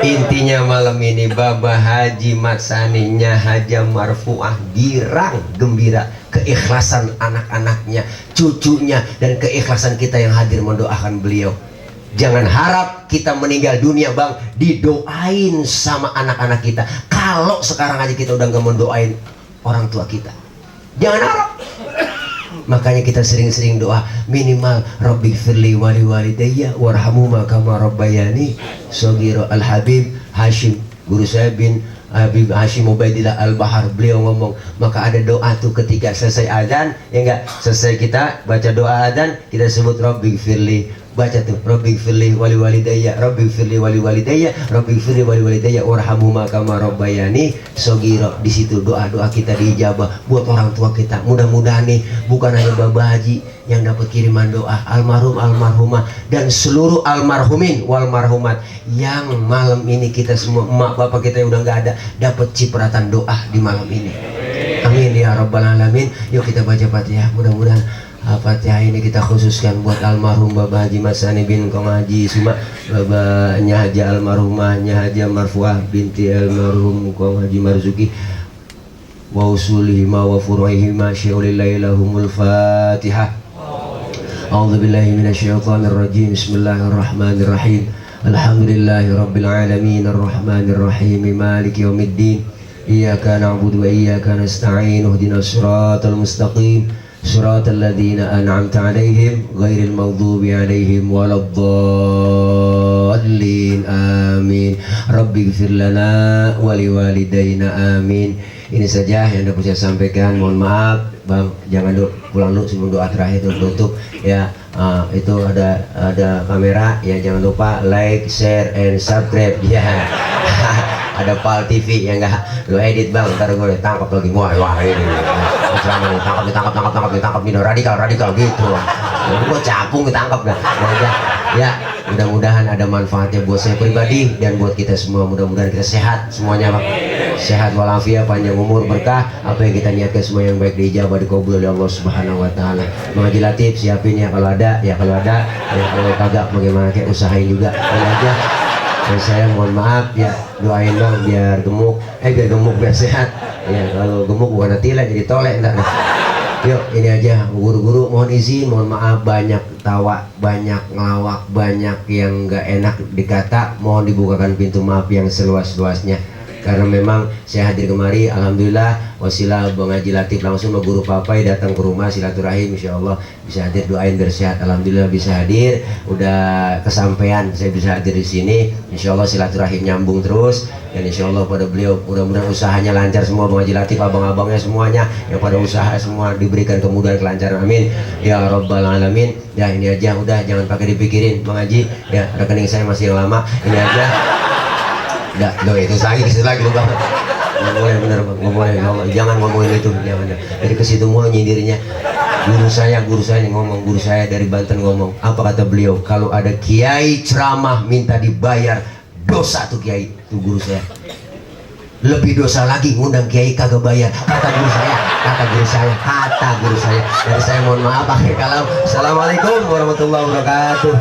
D: Intinya malam ini Baba Haji Matsaninya Haja Marfuah girang gembira, keikhlasan anak-anaknya, cucunya, dan keikhlasan kita yang hadir mendoakan beliau. Jangan harap kita meninggal dunia bang didoain sama anak-anak kita. Kalau sekarang aja kita udah gak mendoain orang tua kita, jangan harap. Makanya kita sering-sering doa minimal Rabbighfirli wali walidayya warhamhuma kama rabbayani shaghira. Al Habib Hashim, guru saya bin Habib Hashim Ubaidillah Al Bahar, beliau ngomong, maka ada doa tuh ketika selesai azan, ya enggak, selesai kita baca doa azan, kita sebut Rabbighfirli, baca tuh Rabbighfirli wali walidayya, Rabbighfirli wali walidayya, Rabbighfirli wali walidayya warhamhuma kama rabbayani shaghira. Di situ doa-doa kita diijabah buat orang tua kita. Mudah-mudahan nih bukan hanya Baba Haji yang dapat kiriman doa, almarhum almarhumah dan seluruh almarhumin wal marhumat yang malam ini kita semua emak bapak kita yang udah nggak ada dapat cipratan doa di malam ini. Amin ya rabbal alamin. Yuk kita baca Fatihah. Mudah-mudahan Fatihah ini kita khususkan buat almarhum Baba Haji Matsani bin Kong Haji Suma, babanya Haja almarhumahnya Haja Marfuah binti almarhum Kong Haji Marzuki, wa usulihima wa furu'ihima syaulillailahumul Fatihah. A'udzubillahi minasyaitonir rajim. Bismillahirrahmanirrahim. Alhamdulillahi rabbil alamin arrahmanir rahim maliki yaumiddin. Iyyaka na'budu wa iyyaka nasta'in. Ihdinas siratal mustaqim. Siratal ladzina an'amta 'alaihim ghairil maghdubi 'alaihim waladdallin. Amin. Rabbighfir lana wa liwalidayna. Amin. Ini saja yang dapat saya sampaikan. Mohon maaf bang, jangan dulu pulang dulu sebelum doa terakhir itu tutup ya. Itu ada kamera ya, jangan lupa like, share, and subscribe ya. Ada Pal TV ya, enggak lo edit bang, ntar gue tangkap lagi. Wah ini selama ditangkap ini radikal gitu. Gue capung ditangkap dah ya. Mudah-mudahan ada manfaatnya buat saya pribadi dan buat kita semua. Mudah-mudahan kita sehat semuanya bang, sehat walafiat, panjang umur, berkah. Apa yang kita niatkan semua yang baik diijabah, dikabul oleh Allah Subhanahu wa taala. Mengaji Latif siapin ya, kalau ada ya, kalau kagak bagaimana, kayak usahain juga ini aja. Dan saya mohon maaf ya, doain bang biar gemuk, biar sehat ya. Kalau gemuk bukan natila jadi tolek enggak. Yuk ini aja guru-guru, mohon izin, mohon maaf banyak tawa, banyak ngelawak, banyak yang nggak enak dikata, mohon dibukakan pintu maaf yang seluas-luasnya. Karena memang saya hadir kemari, alhamdulillah wasilah Bang Haji Latif langsung sama guru papai datang ke rumah silaturahim, insya Allah bisa hadir, doain bersehat. Alhamdulillah bisa hadir, udah kesampaian saya bisa hadir di sini. Insya Allah silaturahim nyambung terus, dan insya Allah pada beliau mudah-mudahan usahanya lancar semua. Bang Haji Latif, abang-abangnya semuanya yang pada usaha semua diberikan kemudahan kelancaran, amin ya rabbal alamin. Ya ini aja, udah jangan pakai dipikirin Bang Haji ya, rekening saya masih yang lama, ini aja. Udah, itu lagi lu bang. Nggak boleh, bener bang, nggak boleh. Jangan ngomongin itu, jangan. Dari ke situ mulu nyindirnya. Guru saya nih ngomong, guru saya dari Banten ngomong. Apa kata beliau? Kalau ada kiai ceramah minta dibayar, dosa tuh kiai. Tuh guru saya. Lebih dosa lagi ngundang kiai kagak bayar. Kata guru saya. Dari saya mohon maaf akhir kalam. Assalamualaikum warahmatullahi wabarakatuh.